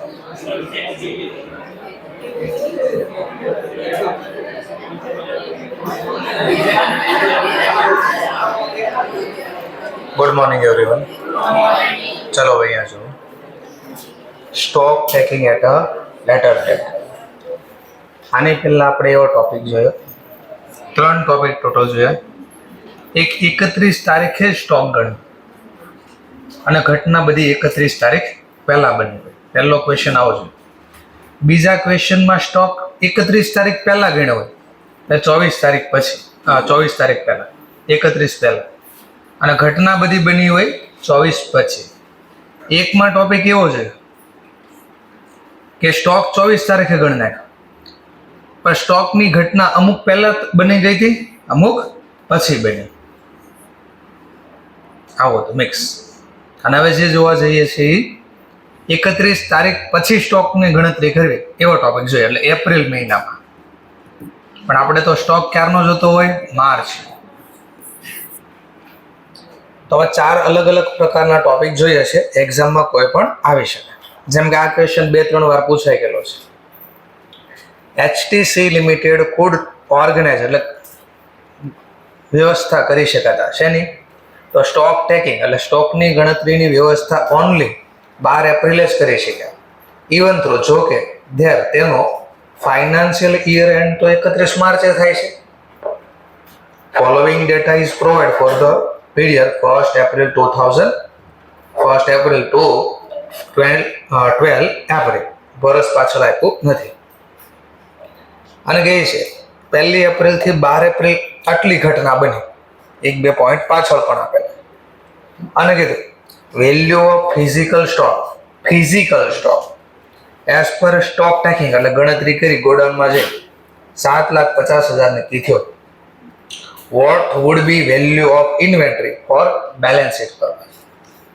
Good morning everyone. ચલો અહીંયા જો stock taking at a later date. આની પહેલા આપણે એવો ટોપિક જોયો, 3 ટોપિક ટોટલ જોયા. એક 31 તારીખે સ્ટોક ગણ અને ઘટના બધી 31 તારીખ પહેલા બની હોય. પહેલો ક્વેશ્ચન આવો જોઈએ. બીજા ક્વેશ્ચનમાં સ્ટોક 31 તારીખ પહેલા ગણ્યો હોય એટલે 24 તારીખ પછી, 24 તારીખ પહેલા, 31 પહેલા, અને ઘટના બધી બની હોય 24 પછી. એકમાં ટોપિક એવો છે કે સ્ટોક 24 તારીખે ગણી નાખ્યો, પણ સ્ટોકની ઘટના અમુક પહેલા બની ગઈ હતી, અમુક પછી બની. આવો તો મિક્સ. અને હવે જે જોવા જઈએ છીએ 31 તારીખ પછી સ્ટોકની ગણતરી કરવી એવો ટોપિક જોઈએ, એટલે એપ્રિલ મહિનામાં. પણ આપણે તો સ્ટોક ક્યારનો જોતો હોય? માર્ચ. તો હવે 4 અલગ અલગ પ્રકારના ટોપિક જોઈએ છે, એક્ઝામમાં કોઈ પણ આવી શકે. જેમ કે આ ક્વેશ્ચન 2-3 વાર પૂછાઈ ગયેલો છે. HTC લિમિટેડ કુડ ઓર્ગેનાઇઝ એટલે વ્યવસ્થા કરી શકાતા શેની? તો સ્ટોક ટેકિંગ એટલે સ્ટોકની ગણતરીની વ્યવસ્થા ઓનલી 12 એપ્રિલે જ કરી શક્યા. ઇવન થ્રો જો કે તેનો ફાઇનાન્શિયલ યર એન્ડ તો 31 માર્ચે થાય છે. Following data is provide for the period 1st April 2000, 1st April to 12 April. વર્ષ પાછળ આપ્યું નથી. અને કહે છે 1 એપ્રિલ થી 12 એપ્રિલ આટલી ઘટના બની, 1-2 પોઈન્ટ પાછળ પણ આપેલા. અને કીધું value of physical stock as per stock taking એટલે ગણતરી કરી ગોડાઉનમાં જઈ 7,50,000 નક્કી થયો. What would be value of inventory for balance sheet purpose?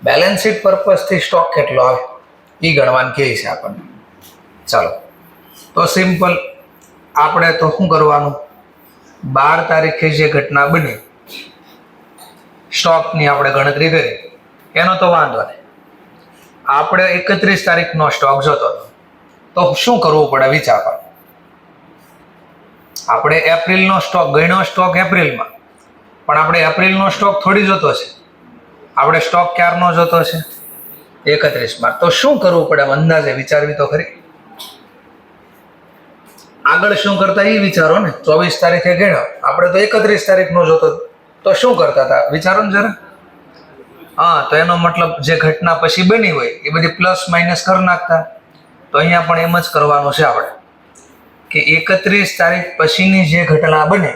Balance sheet purpose થી સ્ટોક કેટલો આવે એ ગણવાનું કહે છે આપણને. ચાલો તો સિમ્પલ, આપણે તો શું કરવાનું? 12 તારીખે જે ઘટના બની સ્ટોકની આપણે ગણતરી કરી, એનો તો વાંધો નહીં. આપણે 31 તારીખનો સ્ટોક જોતો હતો તો શું કરવું પડે વિચાર કરો. આપણે એપ્રિલનો સ્ટોક ગણ્યો, સ્ટોક એપ્રિલમાં, પણ આપણે એપ્રિલનો સ્ટોક થોડી જોતો છે. આપણે સ્ટોક ક્યારનો જોતો છે? 31માં. તો શું કરવું પડે? અંદાજે વિચારવી તો ખરી. આગળ શું કરતા એ વિચારો ને. 24 તારીખે ગણ્યો, આપણે તો 31 તારીખનો જોતો, તો શું કરતા હતા વિચારો ને જરા. હા, તો એનો મતલબ જે ઘટના પછી બની હોય એ બધી પ્લસ માઇનસ કરી નાખતા. તો અહીંયા પણ એમ જ કરવાનું છે આપણે કે 31 તારીખ પછીની જે ઘટના બને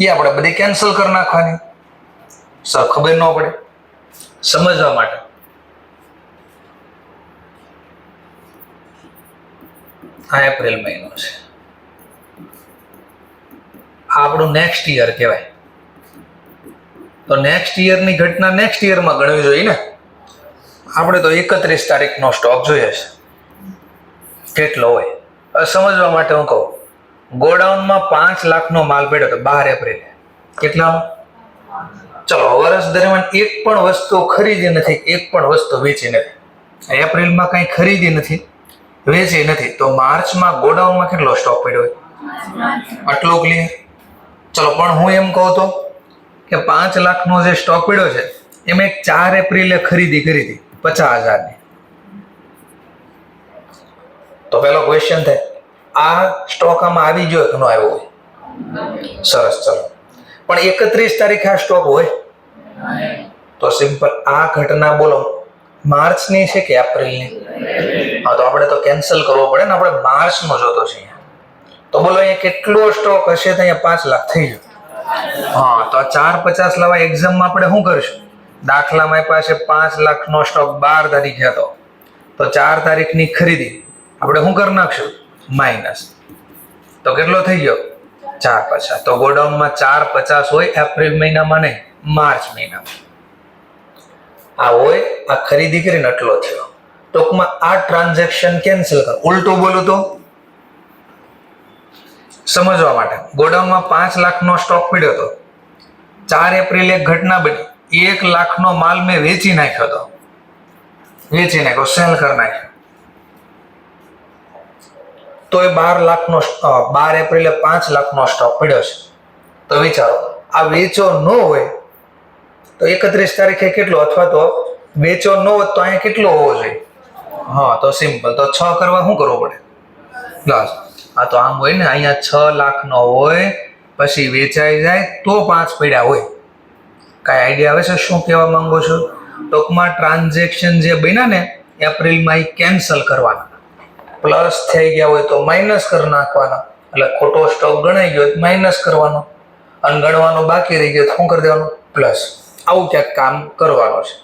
એ આપણે બધી કેન્સલ કરી નાખવાની. સર ખબર ન પડે સમજવા માટે. આ એપ્રિલ મહિનો છે, આપણું નેક્સ્ટ યર કહેવાય. તો નેક્સ્ટ યરની ઘટના નેક્સ્ટ યરમાં ગણવી જોઈએ ને. આપણે તો 31 તારીખનો સ્ટોક જોઈએ છે કેટલો હોય. સમજવા માટે હું કહું, ગોડાઉનમાં 5 લાખનો માલ પડ્યો હતો 12 એપ્રિલે. કેટલાનો? ચલો, વર્ષ દરમિયાન એક પણ વસ્તુ ખરીદી નથી, એક પણ વસ્તુ વેચી નથી. એપ્રિલમાં કંઈ ખરીદી નથી, વેચી નથી, તો માર્ચમાં ગોડાઉનમાં કેટલો સ્ટોક પડ્યો હોય? આટલો ક્લિયર. ચલો, પણ હું એમ કહું તો કે 5 લાખનો જે સ્ટોક પડ્યો છે એમાં 4 એપ્રિલે ખરીદી કરી હતી 50,000ની. તો પેલો ક્વેશ્ચન થાય, આ સ્ટોક આમાં આવી ગયો કે ન આવ્યો હોય? સરસ. ચલો, પણ 31 તારીખે આ સ્ટોક હોય તો સિમ્પલ આ ઘટના બોલો માર્ચની છે કે એપ્રિલની? હા, તો આપણે તો કેન્સલ કરવો પડે ને. આપણે માર્ચનો જોતો છે. તો બોલો અહીંયા કેટલો સ્ટોક હશે? તો અહીંયા 5 લાખ થઈ ગયો. હા, તો આ 450 લાવવા એક્ઝામમાં આપણે શું કરીશું? દાખલામાં પાસે 5 લાખનો સ્ટોક 12 તારીખે હતો, તો 4 તારીખની ખરીદી આપણે શું કરી નાખશું? માઇનસ. તો કેટલો થઈ ગયો? 450. તો ગોડાઉનમાં 450 હોય એપ્રિલ મહિનામાં, નહીં માર્ચ મહિનામાં. આ હોય, આ ખરીદી કરીને આટલો થયો. ટૂંકમાં આ ટ્રાન્ઝેક્શન કેન્સલ કર. ઉલટું બોલું તો સમજવા માટે, ગોડાઉનમાં 5 લાખનો સ્ટોક પડ્યો હતો, 4 એપ્રિલ એક ઘટના બની, 1 લાખનો માલ મેં વેચી નાખ્યો હતો, સેલ કરી નાખ્યો. તો એ 12 લાખનો 12 એપ્રિલે 5 લાખનો સ્ટોક પડ્યો છે. તો વિચારો આ વેચો ન હોય તો 31 તારીખે કેટલો, અથવા તો વેચો ન હોત તો અહીંયા કેટલો હોવો જોઈએ? હા, તો સિમ્પલ, તો 6 કરવા શું કરવું પડે? પ્લસ. આ તો આમ હોય ને, અહીંયા 6 લાખનો હોય પછી વેચાઈ જાય તો 5 પડ્યા હોય. કાંઈ આઈડિયા આવે છે શું કહેવા માંગુ છું? ટૂંકમાં ટ્રાન્ઝેક્શન જે બન્યા ને એપ્રિલમાં એ કેન્સલ કરવાના, પ્લસ થઈ ગયા હોય તો માઇનસ કરી નાખવાના, એટલે ખોટો સ્ટોક ગણાઈ ગયો માઇનસ કરવાનો, અને ગણવાનો બાકી રહી ગયો શું કરી દેવાનું? પ્લસ. આવું ક્યાંક કામ કરવાનું છે.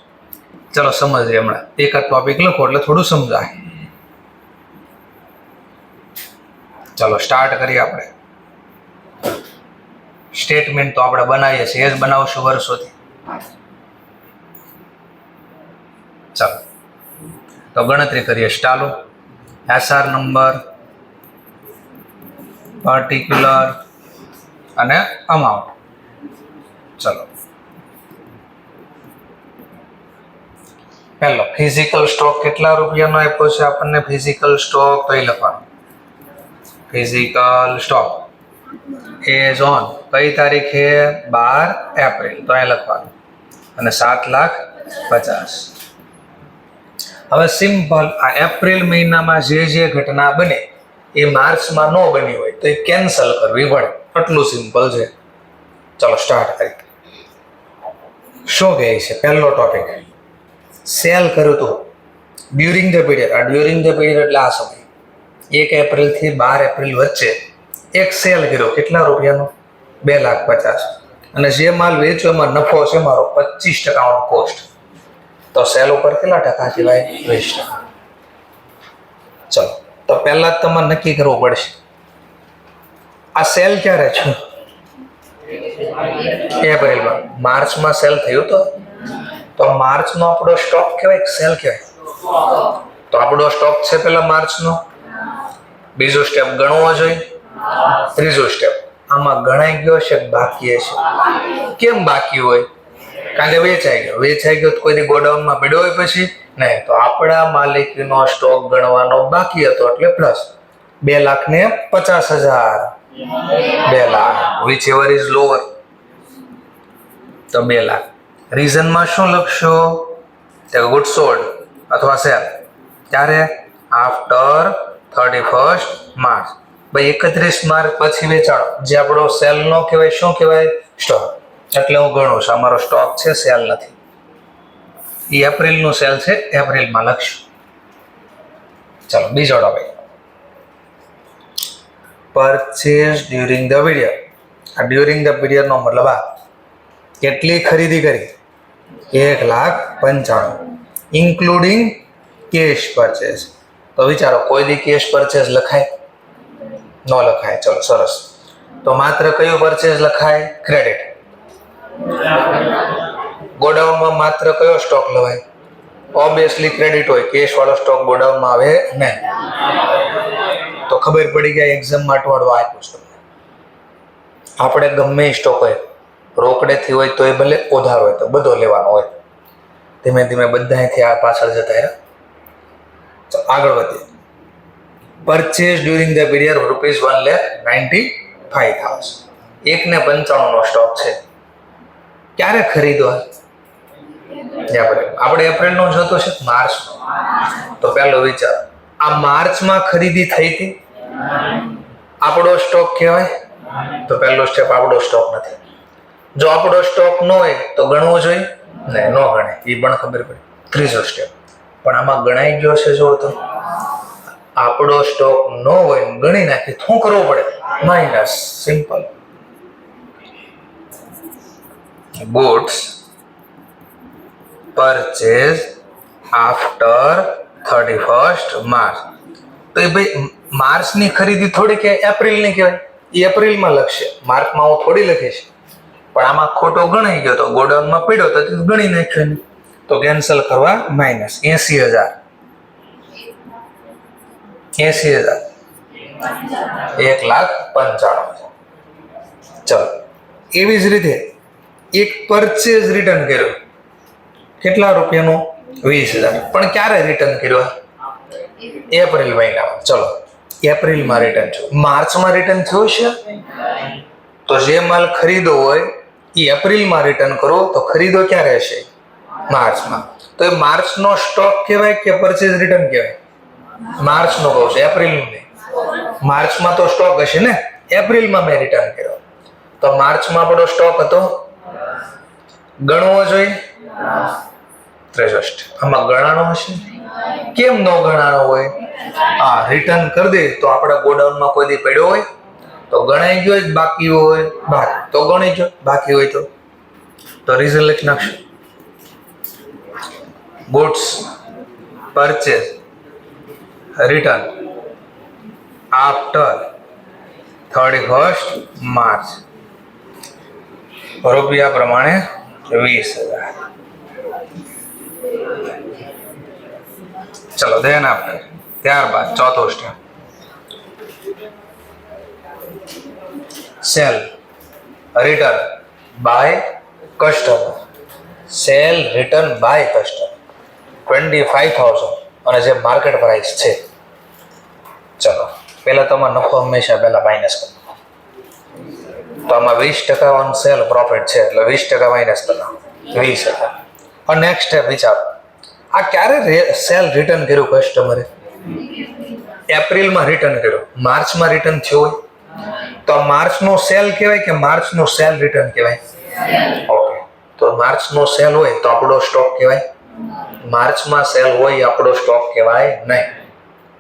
ચલો સમજીએ હમણાં એક જ ટોપિક લખો એટલે થોડું સમજાય. ચલો સ્ટાર્ટ કરીએ. આપણે સ્ટેટમેન્ટ તો આપણે બનાવીએ છીએ, એ જ બનાવશું વર્ષોથી. ચાલો તો ગણતરી કરીએ. ચાલો એસઆર નંબર, પર્ટિક્યુલર અને અમાઉન્ટ. ચલો પહેલો ફિઝિકલ સ્ટોક કેટલા રૂપિયાનો આપ્યો છે આપણને? ફિઝિકલ સ્ટોક તો એ લખવાનું, ફિઝિકલ સ્ટોક એઝ ઓન કઈ તારીખે? 12 એપ્રિલ, તો અહીં લખવાનું, અને 7,50,000. હવે સિમ્પલ, આ એપ્રિલ મહિનામાં જે ઘટના બને એ માર્ચમાં ન બની હોય તો એ કેન્સલ કરવી પડે. આટલું સિમ્પલ છે. ચલો સ્ટાર્ટ કરીએ. શું કહે છે પહેલો ટોપિક? સેલ કર્યું હતું ડ્યુરિંગ ધ પીરિયડ. આ ડ્યુરિંગ ધ પીરિયડ એટલે આ સમય 1 એપ્રિલ થી 12 એપ્રિલ વચ્ચે એક સેલ કર્યો. કેટલા રૂપિયાનો? 2,50,000. અને જે માલ વેચ્યો એમાં નફો છે મારો 25% ઓન કોસ્ટ. તો સેલ ઉપર કેટલા ટકા કહેવાય? 20%. ચલો તો પહેલા જ તમારે નક્કી કરવું પડશે આ સેલ ક્યારે છે? એપ્રિલમાં. માર્ચમાં સેલ થયું તો માર્ચનો આપણો સ્ટોક કહેવાય કે સેલ કહેવાય? તો આપણો સ્ટોક છે પેલા માર્ચનો. બીજો સ્ટેપ ગણવો જોઈએ. ત્રીજો સ્ટેપ આમાં ગણાઈ ગયો છે બાકી છે? કેમ બાકી હોય? કારણ કે વેચાઈ ગયો તો કોઈ ગોડાઉનમાં પડ્યો હોય પછી નહીં, તો આપણા માલિકીનો સ્ટોક ગણવાનો બાકી હતો એટલે plus 2,50,000. 2 lakh, which ever is lower, તો 2 લાખ. રીઝનમાં શું લખશો? ગુડ સોલ્ડ અથવા સેલ ત્યારે આફ્ટર 31 માર્ચ. ભાઈ 31 માર્ચ પછી વેચાણો, જે આપણો સેલ નો કહેવાય, શું કહેવાય? સ્ટોક. એટલે હું ગણું છું અમારો સ્ટોક છે, સેલ નથી. એ એપ્રિલનું સેલ છે, એપ્રિલમાં લખશું. ચાલો બીજો topic, purchase during the period. આ ડ્યુરિંગ ધ પીરિયડ નો મતલબ આ કેટલી ખરીદી કરી? 1,95,000 ઇન્ક્લુડિંગ કેશ પરચેઝ. તો વિચારો કોઈ દી કેશ પરચેઝ લખાય? ન લખાય. ચલો સરસ. તો માત્ર કયું પરચેઝ લખાય? ક્રેડિટ. ગોડાઉનમાં માત્ર કયો સ્ટોક લવાય? ઓબ્વિયસલી ક્રેડિટ હોય. કેશ વાળો સ્ટોક ગોડાઉનમાં આવે નહીં. તો ખબર પડી ગયા એક્ઝામ માટે વાળો આપ્યું છે. આપણે ગમે સ્ટોક હોય, રોકડેથી હોય તો એ ભલે, ઉધાર હોય તો બધો લેવાનો હોય. ધીમે ધીમે બધાથી આ પાછળ જતા રહ્યા. તો આગળ વધીએ. Purchase during the period ₹1,95,000. 1,95,000 નો સ્ટોક છે. ક્યારે ખરીદવા? આપણે એપ્રિલ નો જોતો છે, માર્ચ. તો પહેલો વિચાર, આ માર્ચમાં ખરીદી થઈ હતી, આપણો સ્ટોક કહેવાય? તો પહેલો સ્ટેપ આપણો સ્ટોક નથી. જો આપણો સ્ટોક ન હોય તો ગણવો જોઈએ નહીં, ન ગણે, એ પણ ખબર પડી. ત્રીજો સ્ટેપ પણ આમાં ગણાઈ ગયો છે. જો તો આપણો સ્ટોક ન હોય ગણી નાખી, શું કરવું પડે? Minus. Simple. Goods purchase after 31 March. તો એ ભાઈ માર્ચની ખરીદી થોડી કે એપ્રિલની કહેવાય? એ એપ્રિલમાં લખશે, માર્ચમાં હું થોડી લખીશ. પણ આમાં ખોટો ગણાઈ ગયો તો ગોડાઉનમાં પડ્યો તો ગણી નાખ્યો ને, તો કેન્સલ કરવા માઇનસ 80,000. 80,000 1,95,000. ચલો એવી જ રીતે એક પરચેઝ રિટર્ન કર્યો. કેટલા રૂપિયાનો? 20,000. પણ ક્યારે રિટર્ન કર્યો? એપ્રિલ મહિનામાં. ચલો એપ્રિલમાં રિટર્ન થયું. માર્ચમાં રિટર્ન થયું છે? તો જે માલ ખરીદો હોય એ એપ્રિલમાં રિટર્ન કરો તો ખરીદો ક્યારે હશે? માર્ચમાં. તો એ માર્ચનો સ્ટોક કહેવાય કે પરચેઝ રિટર્ન કહેવાય? માર્ચનો કહું છું, એપ્રિલનું નહીં. માર્ચમાં તો સ્ટોક હશે ને, એપ્રિલમાં મેં રિટર્ન કર્યો તો માર્ચમાં આપણો સ્ટોક હતો. ગણવો જોઈએ 63. આમાં ગણાનો હશે? કેમ નો ગણાનો હોય? રિટર્ન કરી દે તો આપણા ગોડાઉનમાં કોઈ દી પડ્યો હોય તો ગણાઈ ગયો, બાકી હોય બાકી તો ગણી ગયો, બાકી હોય તો રીઝન લખી નાખશું. Goods purchase return after 31st March, રૂપિયા પ્રમાણે 20,000. ચલો ધ્યાન આપે. ત્યારબાદ ચોથો step, sale return by customer. Sale return by customer 25,000 અને જે માર્કેટ પ્રાઇસ છે. ચલો પહેલા તમારે નફો હંમેશા પહેલા માઇનસ કરો. તો આમાં 20% ઓન સેલ પ્રોફિટ છે એટલે 20% માઇનસ કરો, 20,000. અને નેક્સ્ટ સ્ટેપ વિચારો, આ ક્યારે સેલ રિટર્ન કર્યું કસ્ટમરે? એપ્રિલમાં રિટર્ન કર્યું. માર્ચમાં રિટર્ન થયું હોય તો માર્ચનો સેલ કહેવાય કે માર્ચનો સેલ રિટર્ન કહેવાય? ઓકે, તો માર્ચનો સેલ હોય તો આપણો સ્ટોક કહેવાય? માર્ચમાં સેલ હોય આપણો સ્ટોક કહેવાય નહીં.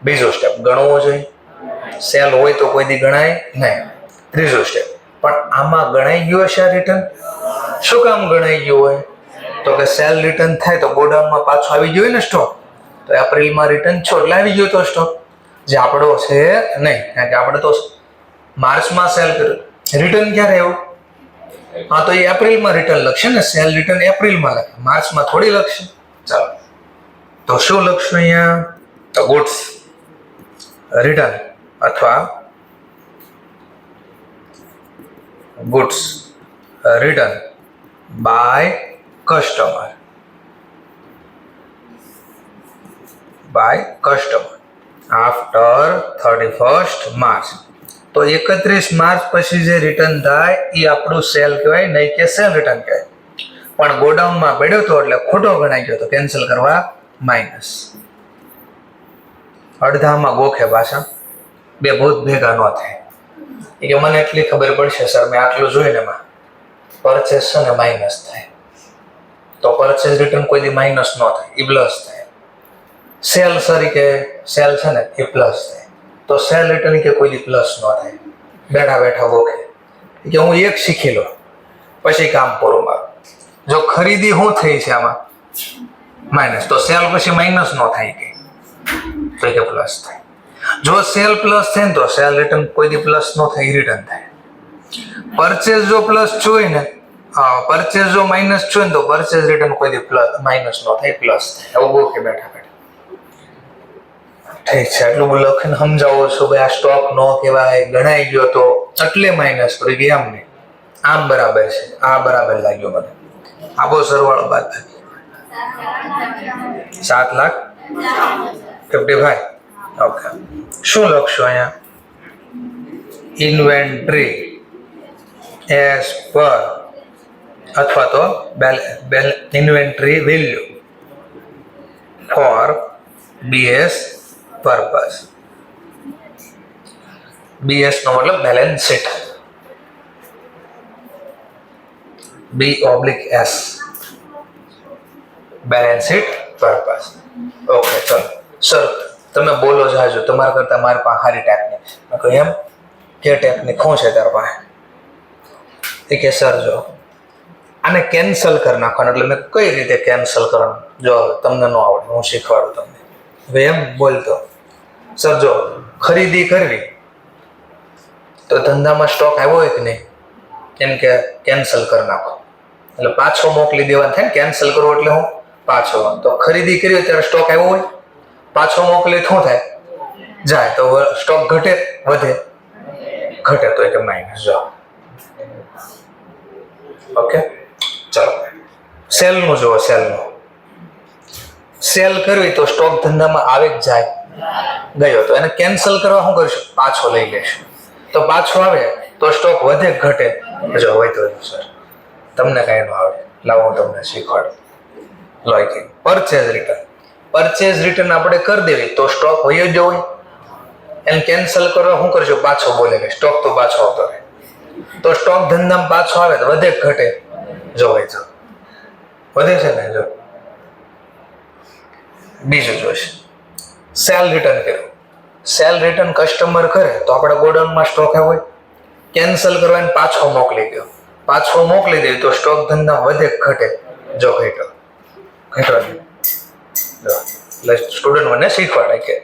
બીજો સ્ટેપ, ગણવો જોઈએ. સેલ હોય તો કોઈ દી ગણાય નહીં. ત્રીજો સ્ટેપ, પણ આમાં ગણાઈ ગયો છે રિટર્ન? શું કામ ગણાઈ ગયું હોય? તો કે સેલ રિટર્ન થાય તો ગોડાઉનમાં પાછો આવી ગયો ને સ્ટોક. તો એપ્રિલમાં રિટર્ન છો એટલે આવી ગયો તો સ્ટોક, જે આપણો છે નહીં, કારણ કે આપણે તો માર્ચમાં સેલ કર્યું. રિટર્ન ક્યારે આવ્યું? તો એ એપ્રિલમાં રિટર્ન લખશે ને, સેલ રિટર્ન એપ્રિલમાં લખે, માર્ચમાં થોડી લખશે. ચાલો તો શું લખશું અહીંયા? તો ગુડ્સ રિટર્ન અથવા goods return by customer after 31st March. તો 31 માર્ચ પછી જે રિટર્ન થાય એ આપણું સેલ કહેવાય, નહીં કે સેલ રિટર્ન કહેવાય. પણ ગોડાઉનમાં પડ્યો તો એટલે ખોટો ગણાઈ ગયો તો કેન્સલ કરવા માઇનસ. અડધામાં ગોખે પાછા, બે ભૂત ભેગા ન થાય. એ કે મને એટલી ખબર પડશે સર, મેં આટલું જોઈને એમાં પરચેસ છે ને માઇનસ થાય. તો પરચેસ રિટર્ન કોઈ દી માઇનસ ન થાય, એ પ્લસ થાય. સેલ સરી કે સેલ છે ને એ પ્લસ થાય. તો સેલ રિટર્ન કે કોઈ દી પ્લસ ન થાય. બેઠા બેઠા ગોખે કે હું એક શીખી લો પછી કામ પૂરું મારું. જો ખરીદી શું થઈ છે આમાં માઇનસ, તો સેલ પછી માઇનસ ન થાય તો કે પ્લસ થાય. જો સેલ પ્લસ થાય ને તો સેલ રિટર્ન કોઈ દી પ્લસ ન થાય, રિટર્ન થાય. પરચેઝ જો પ્લસ જોઈએ ને, પરચેઝ જો માઇનસ જોઈએ ને તો પરચેઝ રિટર્ન કોઈ દી પ્લસ માઇનસ ન થાય, પ્લસ થાય. આવું ગોખે બેઠા બેઠા. ઠીક છે, એટલું બધું લખીને સમજાવો છો ભાઈ આ સ્ટોક નો કહેવાય, ગણાઈ ગયો તો એટલે માઇનસ કરી કે આમ નહીં, આમ બરાબર છે, આ બરાબર લાગ્યો મને. આપો સરવાળો બાદ 7,55,000. ઓકે, શું લખશો અહીંયા? ઇન્વેન્ટરી એઝ પર અથવા તો inventory value for BS purpose. BS નો મતલબ balance sheet, B/S balance sheet purpose. Okay ચલો સર તમે બોલો જાજો, તમારા કરતા મારી પાસે સારી ટેકનિક. મેં કહ્યું એમ કે ટેકનિક શું છે તારા પાસે? એ કે સર જો આને કેન્સલ કરી નાખવાનું. એટલે મેં કઈ રીતે કેન્સલ કરવાનું? જો તમને ન આવડે હું શીખવાડું તમને. હવે એમ બોલતો સર જો ખરીદી કરવી તો ધંધામાં સ્ટોક આવ્યો હોય કે નહીં, એમ કે કેન્સલ કરી નાખો એટલે પાછો મોકલી દેવાનું થાય ને. કેન્સલ કરવો એટલે હું પાછો. તો ખરીદી કરી હોય ત્યારે સ્ટોક આવ્યો હોય, પાછો મોકલી શું થાય? જાય. તો સ્ટોક ઘટે વધે? ઘટે તો એટલે માઇનસ. જો ઓકે ચલો સેલનું જુઓ. સેલ કરવી તો સ્ટોક ધંધામાં આવે જ જાય. ગયો તો એને કેન્સલ કરવા શું કરશું? પાછો લઈ લેશું. તો પાછો આવે તો સ્ટોક વધે ઘટે? જો હોય તો સર તમને કઈ ન આવે, લાવો હું તમને શીખવાડું. લાઈક પરચેઝ રિટર્ન આપણે કરી દેવી તો સ્ટોક હોય જ હોય. એને કેન્સલ કરવા શું કરશું? પાછો બોલે કે સ્ટોક તો પાછો આવતો રહે. તો સ્ટોક ધંધામાં પાછો આવે તો વધે ઘટે? જો હોય તો વધે છે ને. જો બીજું જોઈશે સેલ રિટર્ન કર્યું. સેલ રિટર્ન કસ્ટમર કરે તો આપણે ગોડાઉનમાં સ્ટોક હોય, કેન્સલ કરવાને પાછો મોકલી દો. પાછો મોકલી દે તો સ્ટોક ધંધા વધે ઘટે? જો ઘટ્યો એટલે સ્ટુડન્ટ મને શીખવાડે કે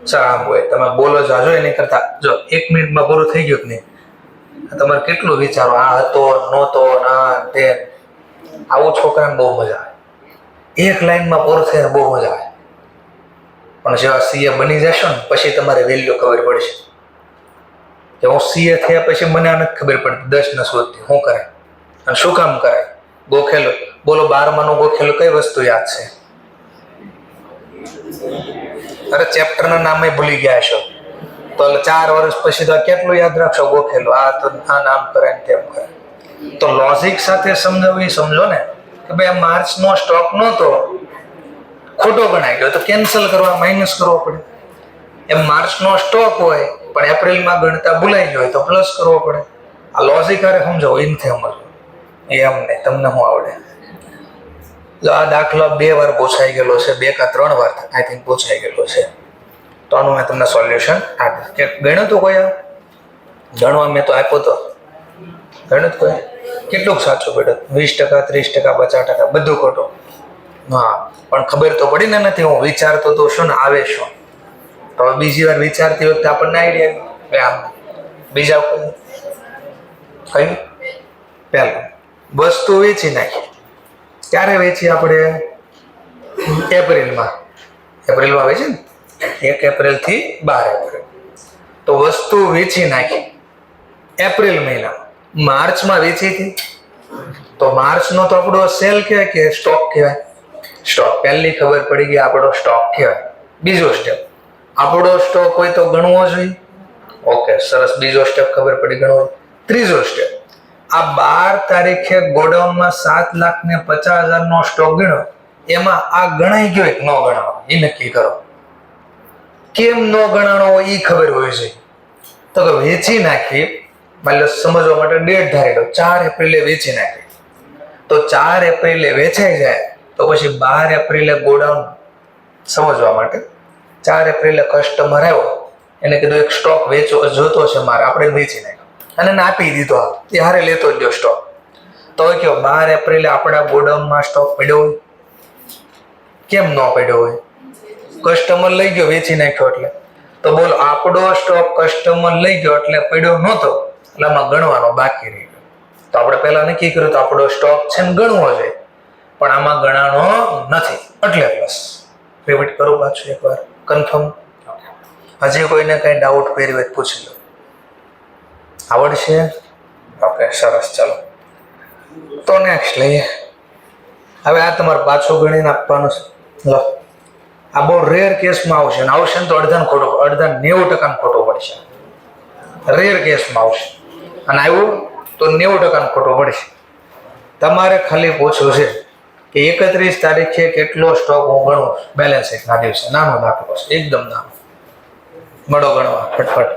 સર આમ હોય. તમે બોલો જાજો એની કરતા જો 1 મિનિટમાં પૂરું થઈ ગયું કે નહીં, તમારે કેટલું વિચારો આ હતો નહોતો ના તે. આવું છોકરાને બહુ મજા આવે. એક લાઈનમાં પૂરું થઈને બહુ મજા આવે. પણ જેવા સીએ બની જશો ને પછી તમારે વેલ્યુ ખબર પડશે કે હું સીએ થયા પછી મને આ નથી ખબર પડતી 10 ને શોધતી શું કરાય અને શું કામ કરાય. ગોખેલું બોલો 12માનું ગોખેલું કઈ વસ્તુ યાદ છે? અરે ચેપ્ટરના નામે ભૂલી ગયા છો તો 4 વર્ષ પછી તો કેટલું યાદ રાખશો ગોખેલું? આ તો આ નામ કરે ને તેમ કરે. તો લોજિક સાથે સમજાવવી સમજો ને કે ભાઈ માર્ચનો સ્ટોક નહોતો, ખોટો ગણાઈ ગયો તો કેન્સલ કરવા માઇનસ કરવો પડે. એમ માર્ચનો સ્ટોક હોય પણ એપ્રિલમાં ગણતા ભૂલાઈ ગયો હોય તો પ્લસ કરવો પડે. આ લોજિક આરે સમજો એમથી સમજો. એમ નહીં તમને શું આવડે? જો આ દાખલો 2 વાર પૂછાઈ ગયેલો છે, 2 કે 3 વાર આઈ થિંક પૂછાઈ ગયેલો છે. તો આનું મેં તમને સોલ્યુશન આપ્યું. કે ગણ્યું તો કોઈ? ગણવા મેં તો આપ્યો તો ગણ્યું કોઈ? કેટલુંક સાચું પડ્યું? 20%, 30%, 50%, બધું ખોટું. હા પણ ખબર તો પડી ને નથી. હું વિચારતો તો શું ને આવે શું. તો બીજી વાર વિચારતી વખતે આપણને આઈડિયા આમ બીજા કોઈ કઈ પહેલું વસ્તુ વેચી નાખી. ક્યારે વેચી આપણે? એપ્રિલમાં વેચી ને 1 એપ્રિલથી 12 એપ્રિલ. તો વસ્તુ વેચી નાખી એપ્રિલ મહિના. માર્ચમાં વેચી હતી તો માર્ચનો તો આપણો સેલ કહેવાય કે સ્ટોક કહેવાય? સ્ટોક. પહેલી ખબર પડી ગઈ આપણો સ્ટોક કહેવાય. બીજો સ્ટેપ આપણો સ્ટોક હોય તો ગણવો જોઈએ. ઓકે સરસ. બીજો સ્ટેપ ખબર પડી ગણવો. ત્રીજો સ્ટેપ આ 12 તારીખે ગોડાઉનમાં 7,50,000 સ્ટોક ગણ્યો, એમાં આ ગણાઈ ગયો કે ન ગણાવો એ નક્કી કરો. કેમ ન ગણાણો હોય એ ખબર હોવી જોઈએ. તો કે વેચી નાખી, એટલે સમજવા માટે ડેટ ધારી લો 4 એપ્રિલે વેચી નાખી. તો 4 એપ્રિલે વેચાઈ જાય તો પછી 12 એપ્રિલે ગોડાઉન સમજવા માટે 4 એપ્રિલે કસ્ટમર આવ્યો, એને કીધું એક સ્ટોક વેચો જોતો છે મારે, આપણે વેચી નાખ્યો અને એને આપી દીધો. ત્યારે લેતો જ સ્ટોક. તો કયો 12 એપ્રિલે આપણા ગોડાઉનમાં સ્ટોક પડ્યો હોય? કેમ ન પડ્યો હોય? કસ્ટમર લઈ ગયો વેચી નાખ્યો એટલે. તો બોલો આપણો સ્ટોક કસ્ટમર લઈ ગયો એટલે પડ્યો નહોતો, એટલે આમાં ગણવાનો બાકી રહી ગયો. તો આપણે પહેલા નક્કી કર્યું તો આપણો સ્ટોક છે ને ગણવો જોઈએ, પણ આમાં ગણાણો નથી એટલે પ્લસ. રિપીટ કરું પાછું એકવાર કન્ફર્મ. હજી કોઈને કઈ ડાઉટ પહેરી હોય પૂછી લો. આવડશે? ઓકે સરસ. ચાલો તો નેક્સ્ટ લઈએ. હવે આ તમારે પાછું ગણીને આપવાનું છે. લો આ બહુ રેર કેસમાં આવશે ને આવશે ને તો અડધા 90% ખોટો પડશે. રેર કેસમાં આવશે અને આવ્યું તો 90% ખોટો પડશે. તમારે ખાલી પૂછવું છે કે 31 તારીખે કેટલો સ્ટોક હું ગણું બેલેન્સ શીટના દિવસે. નાનો દાખલો છે, એકદમ નાનો. મળો ગણવા ફટફટ.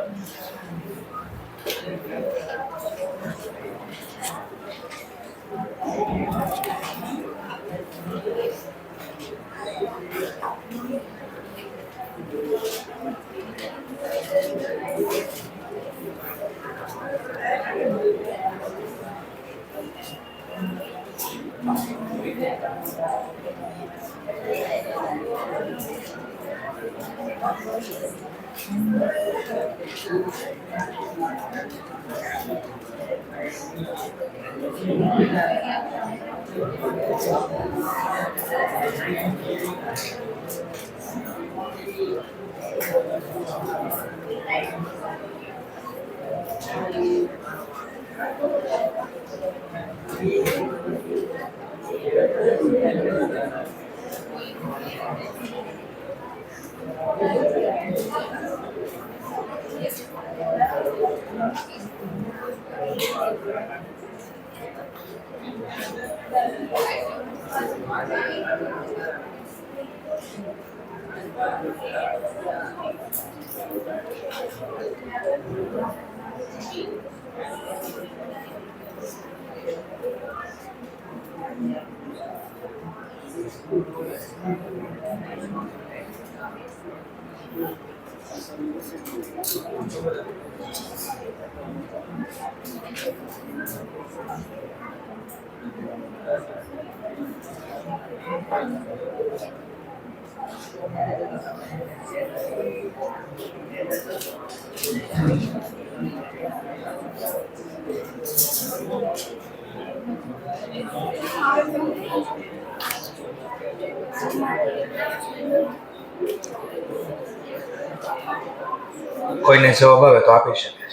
કોઈને જવાબ આવે તો આપી શકે છે.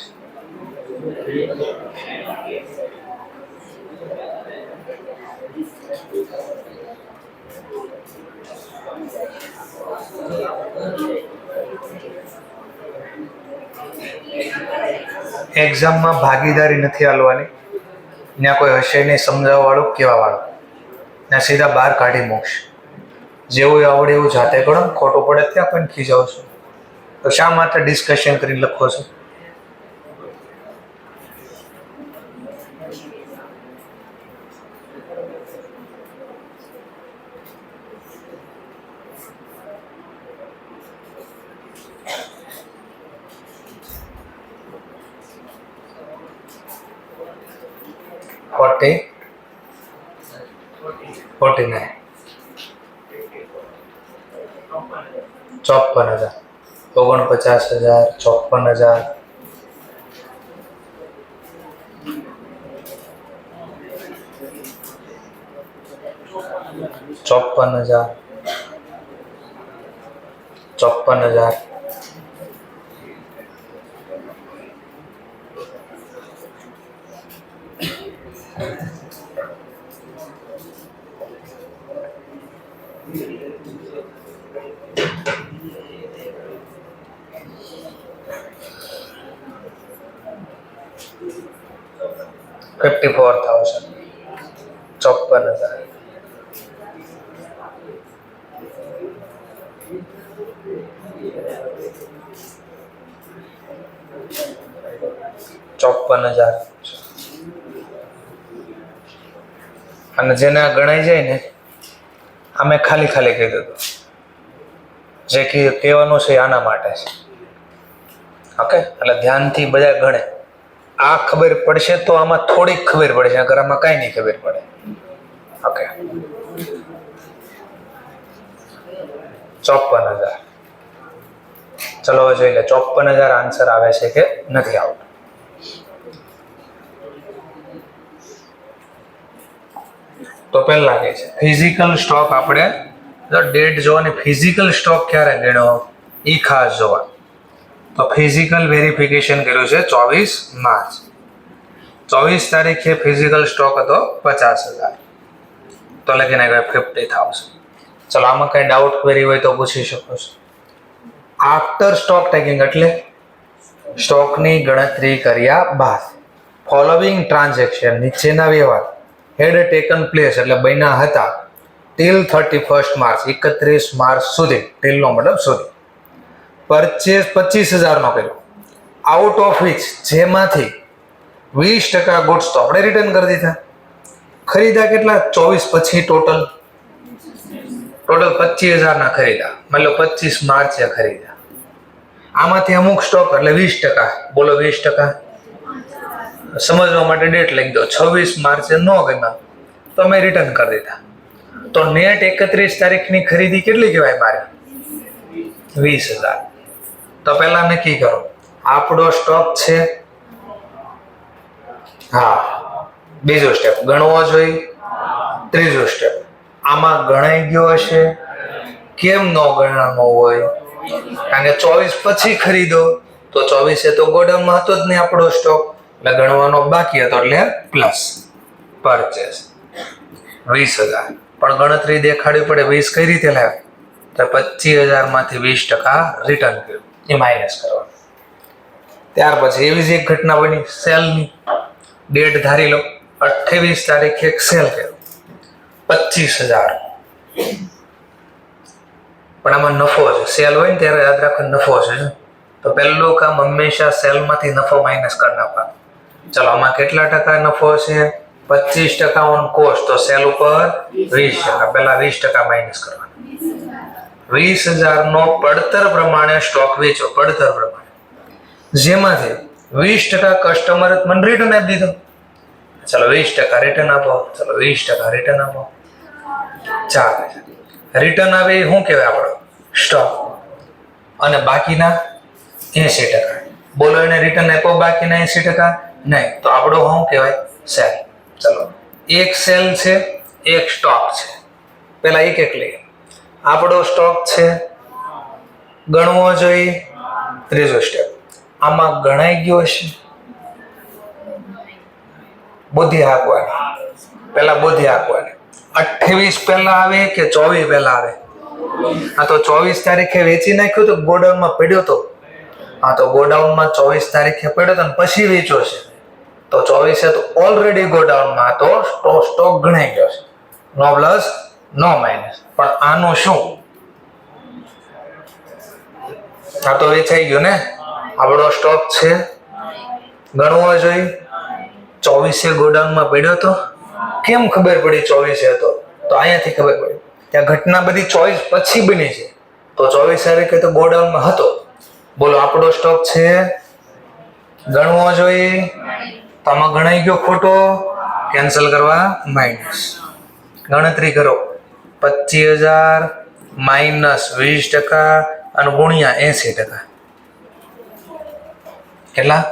એક્ઝામમાં ભાગીદારી નથી હાલવાની. ત્યાં કોઈ હશે નહીં સમજાવવા વાળું, કેવા વાળું. ત્યાં સીધા બહાર કાઢી મૂકશે. જેવું આવડે એવું જાતે કરો, ખોટું પડે ત્યાં પણ ખીજાવ છો. તો શા માટે ડિસ્કશન કરીને લખો છો? $49,000 54,000 49,000 54,000 54,000 54,000 54,000 54,000 54,000 અને જેને આ ગણાઈ જાય ને, અમે ખાલી ખાલી કહી દીધું. જે કહેવાનું છે આના માટે છે. ઓકે, એટલે ધ્યાનથી બધા ગણે. આ ખબર પડશે તો આમાં થોડીક ખબર પડે છે, અગર આમાં કાંઈ નહીં ખબર પડે. ઓકે, 54,000. ચલો હવે જોઈ લે 54,000 આન્સર આવે છે કે નથી આવતો. તો પહેલા કે છે ફિઝિકલ સ્ટોક. આપણે ડેટ જોવાની, ફિઝિકલ સ્ટોક ક્યારે ગણ્યો એ ખાસ જોવા. તો ફિઝિકલ વેરિફિકેશન કર્યું છે 24 માર્ચ. 24 તારીખે ફિઝિકલ સ્ટોક હતો 50,000. તો લખીને 50,000. ચલો આમાં કઈ ડાઉટ ક્વેરી હોય તો પૂછી શકો છો. આફ્ટર સ્ટોક ટેકિંગ એટલે સ્ટોકની ગણતરી કર્યા બાદ ફોલોવિંગ ટ્રાન્ઝેક્શન, નીચેના વ્યવહાર હેડ ટેકન પ્લેસ એટલે બન્યા હતા ટિલ 31 માર્ચ 31 માર્ચ સુધી. ટિલનો મતલબ સુધી. પરચેસ 25,000 કર્યો. આઉટ ઓફ વિચ જેમાંથી 20% ગુડ્સ તો આપણે રિટર્ન કરી દીધા. ખરીદા કેટલા? 24 પછી ટોટલ 25,000 ના ખરીદા. માની લો 25 માર્ચે ખરીદા. આમાંથી અમુક સ્ટોક એટલે 20%. બોલો 20%. સમજવા માટે ડેટ લખી દો. 26 માર્ચે ન ગમ્યા તો મેં રિટર્ન કરી દીધા. તો નેટ 31 તારીખની ખરીદી કેટલી કહેવાય મારે? 20,000. તો પહેલા નક્કી કરો આપણો સ્ટોક છે. હા, બીજો સ્ટેપ ગણવો જોઈએ. ત્રીજો સ્ટેપ આમાં ગણાઈ ગયો હશે. કેમ ન ગણવાનો હોય? કારણ કે 24 પછી ખરીદો તો 24 તો ગોડાઉનમાં હતો જ નહીં આપણો સ્ટોક, એટલે ગણવાનો બાકી હતો એટલે પ્લસ પરચેસ 20,000. પણ ગણતરી દેખાડવી પડે. 20 કઈ રીતે લાવે? તો 25,000 માંથી 20% રિટર્ન કર્યું એ માઇનસ કરવાનું. ત્યાર પછી એવી જ એક ઘટના બની સેલની. ડેટ ધારી લો 28 તારીખે એક સેલ કર્યો. 25,000. પણ આમાં નફો છે, સેલ હોય ને ત્યારે યાદ રાખો નફો છે. તો પહેલું કામ હંમેશા સેલમાંથી નફો માઇનસ કરી નાખવાનો. ચલો આમાં કેટલા ટકા નફો છે? 25% ઓન કોસ્ટ. તો સેલ ઉપર 20%. પહેલા 20% માઇનસ કરવાના. 20,000 નો પડતર પ્રમાણે સ્ટોક વેચો, પડતર પ્રમાણે, જેમાંથી 20% કસ્ટમરે મને રિટર્ન આપી દીધો. ચલો 20% રિટર્ન આપો. ચલો 20% રિટર્ન આપો. ચાલે. રિટર્ન આવે એ શું કહેવાય? આપણો સ્ટોક. અને બાકીના 80%. બોલો એને રિટર્ન આપો બાકીના 80%? નહીં. તો આપણો શું કહેવાય? સેલ. ચલો એક સેલ છે, એક સ્ટોક છે. પેલા એક લઈએ. આપણો સ્ટોક છે, ગણવો જોઈએ. ત્રીજો સ્ટેપ, આમાં ગણાઈ ગયો હશે? બુદ્ધિ હાંકવાની. પેલા બુદ્ધિ હાંકવાની. 28 પહેલા આવે કે 24 પહેલા આવે? આ તો 24 તારીખે વેચી નાખ્યો તો ગોડાઉનમાં પડ્યો તો. હા, તો ગોડાઉનમાં 24 તારીખે પડ્યો તો પછી વેચ્યો છે. તો 24 તો ઓલરેડી ગોડાઉનમાં, તો સ્ટોક ગણાઈ ગયો છે. નો પ્લસ નો માઇનસ. પણ આનું શું? આ તો વેચાઈ ગયો ને. આપણો સ્ટોક છે, ગણવો જોઈએ. 24 ગોડાઉનમાં પડ્યો તો. કેમ ખબર પડી 24 હતો? તો અહીંયાથી ખબર પડી. ત્યાં ઘટના બધી 24 પછી બની છે. તો 24 તારીખે તો ગોડાઉનમાં હતો. બોલો આપણો સ્ટોક છે, ગણવો જોઈએ. તો આમાં ગણાઈ ગયો ખોટો, કેન્સલ કરવા માઇનસ. ગણતરી કરો. 25,000 માઇનસ 20% અને ગુણ્યા 80%. કેટલા?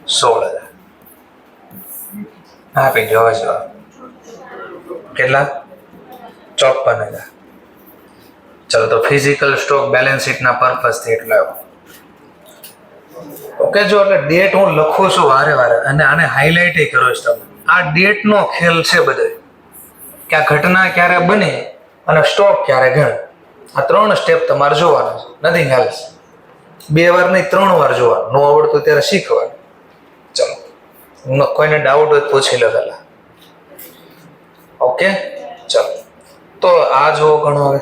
16,000. આપી દો જવાબ. કેટલા? 54,000. ચલો તો ફિઝિકલ સ્ટોક બેલેન્સ શીટના પર્પઝથી એટલો આવ્યો. ઓકે, જો એટલે ડેટ હું લખું છું વારે વારે અને આને હાઇલાઇટ કરું છું. આ ડેટનો ખેલ છે બધો, કે આ ઘટના ક્યારે બની અને સ્ટોક ક્યારે ગણ. આ 3 સ્ટેપ તમારે જોવાના છે, નથિંગ એલ્સ. 2 વાર નહીં, 3 વાર જોવાનું. ન આવડતું ત્યારે શીખવાનું. ચલો, કોઈને ડાઉટ હોય પૂછી લો પહેલા. ઓકે, ચલો તો આ જો ગણો હવે.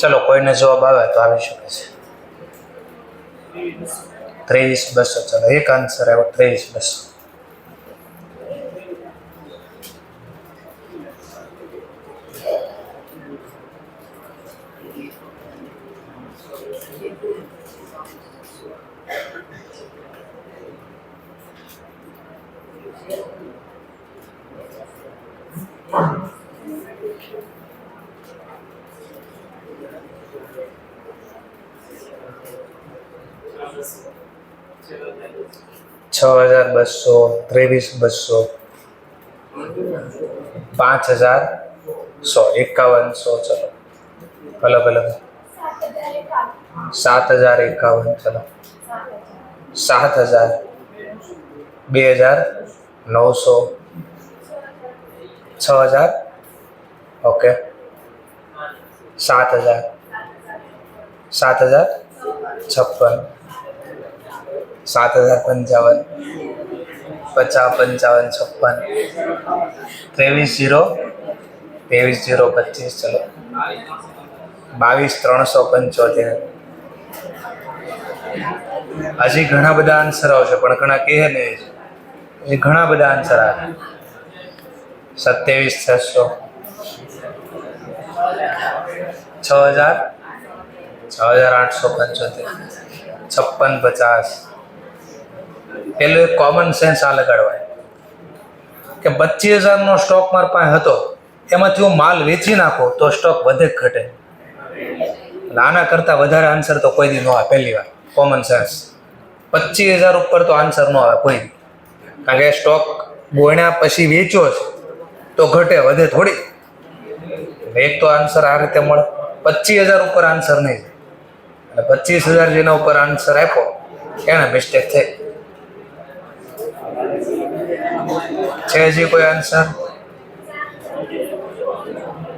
ચલો, કોઈને જવાબ આવે તો આવી શકે છે. 23,200. ચલો, એક આન્સર આવ્યો 23,200. છ હજાર 200, 23,200, 5,100, 5,100. ચલો, અલગ અલગ. 7,051. ચલો, 7,000, 2,900, 6,000. ઓકે, 7,000, 7,056, 7,055, 50, 55, 56, 23,0, 23,025. ચલો, 22,375. હજી ઘણા બધા આન્સર આવશે, પણ ઘણા કહે નહીં. એ ઘણા બધા આન્સર આવે. 27,600, 6,000, 6,875, 56,50. પેલું એક કોમન સેન્સ આ લગાડવાય કે 25,000નો સ્ટોક મારા પાસે હતો, એમાંથી હું માલ વેચી નાખું તો સ્ટોક વધે કે ઘટે? આના કરતાં વધારે આન્સર તો કોઈ દી ન આવે. પહેલી વાર કોમન સેન્સ. 25,000 ઉપર તો આન્સર ન આવે કોઈ દી, કારણ કે સ્ટોક ગોણ્યા પછી વેચ્યો છે તો ઘટે વધે થોડી. એક તો આન્સર આ રીતે મળે. 25,000 ઉપર આન્સર નહીં, અને 25,000 જેના ઉપર આન્સર આપ્યો એને મિસ્ટેક થઈ. છે હજી કોઈ આન્સર?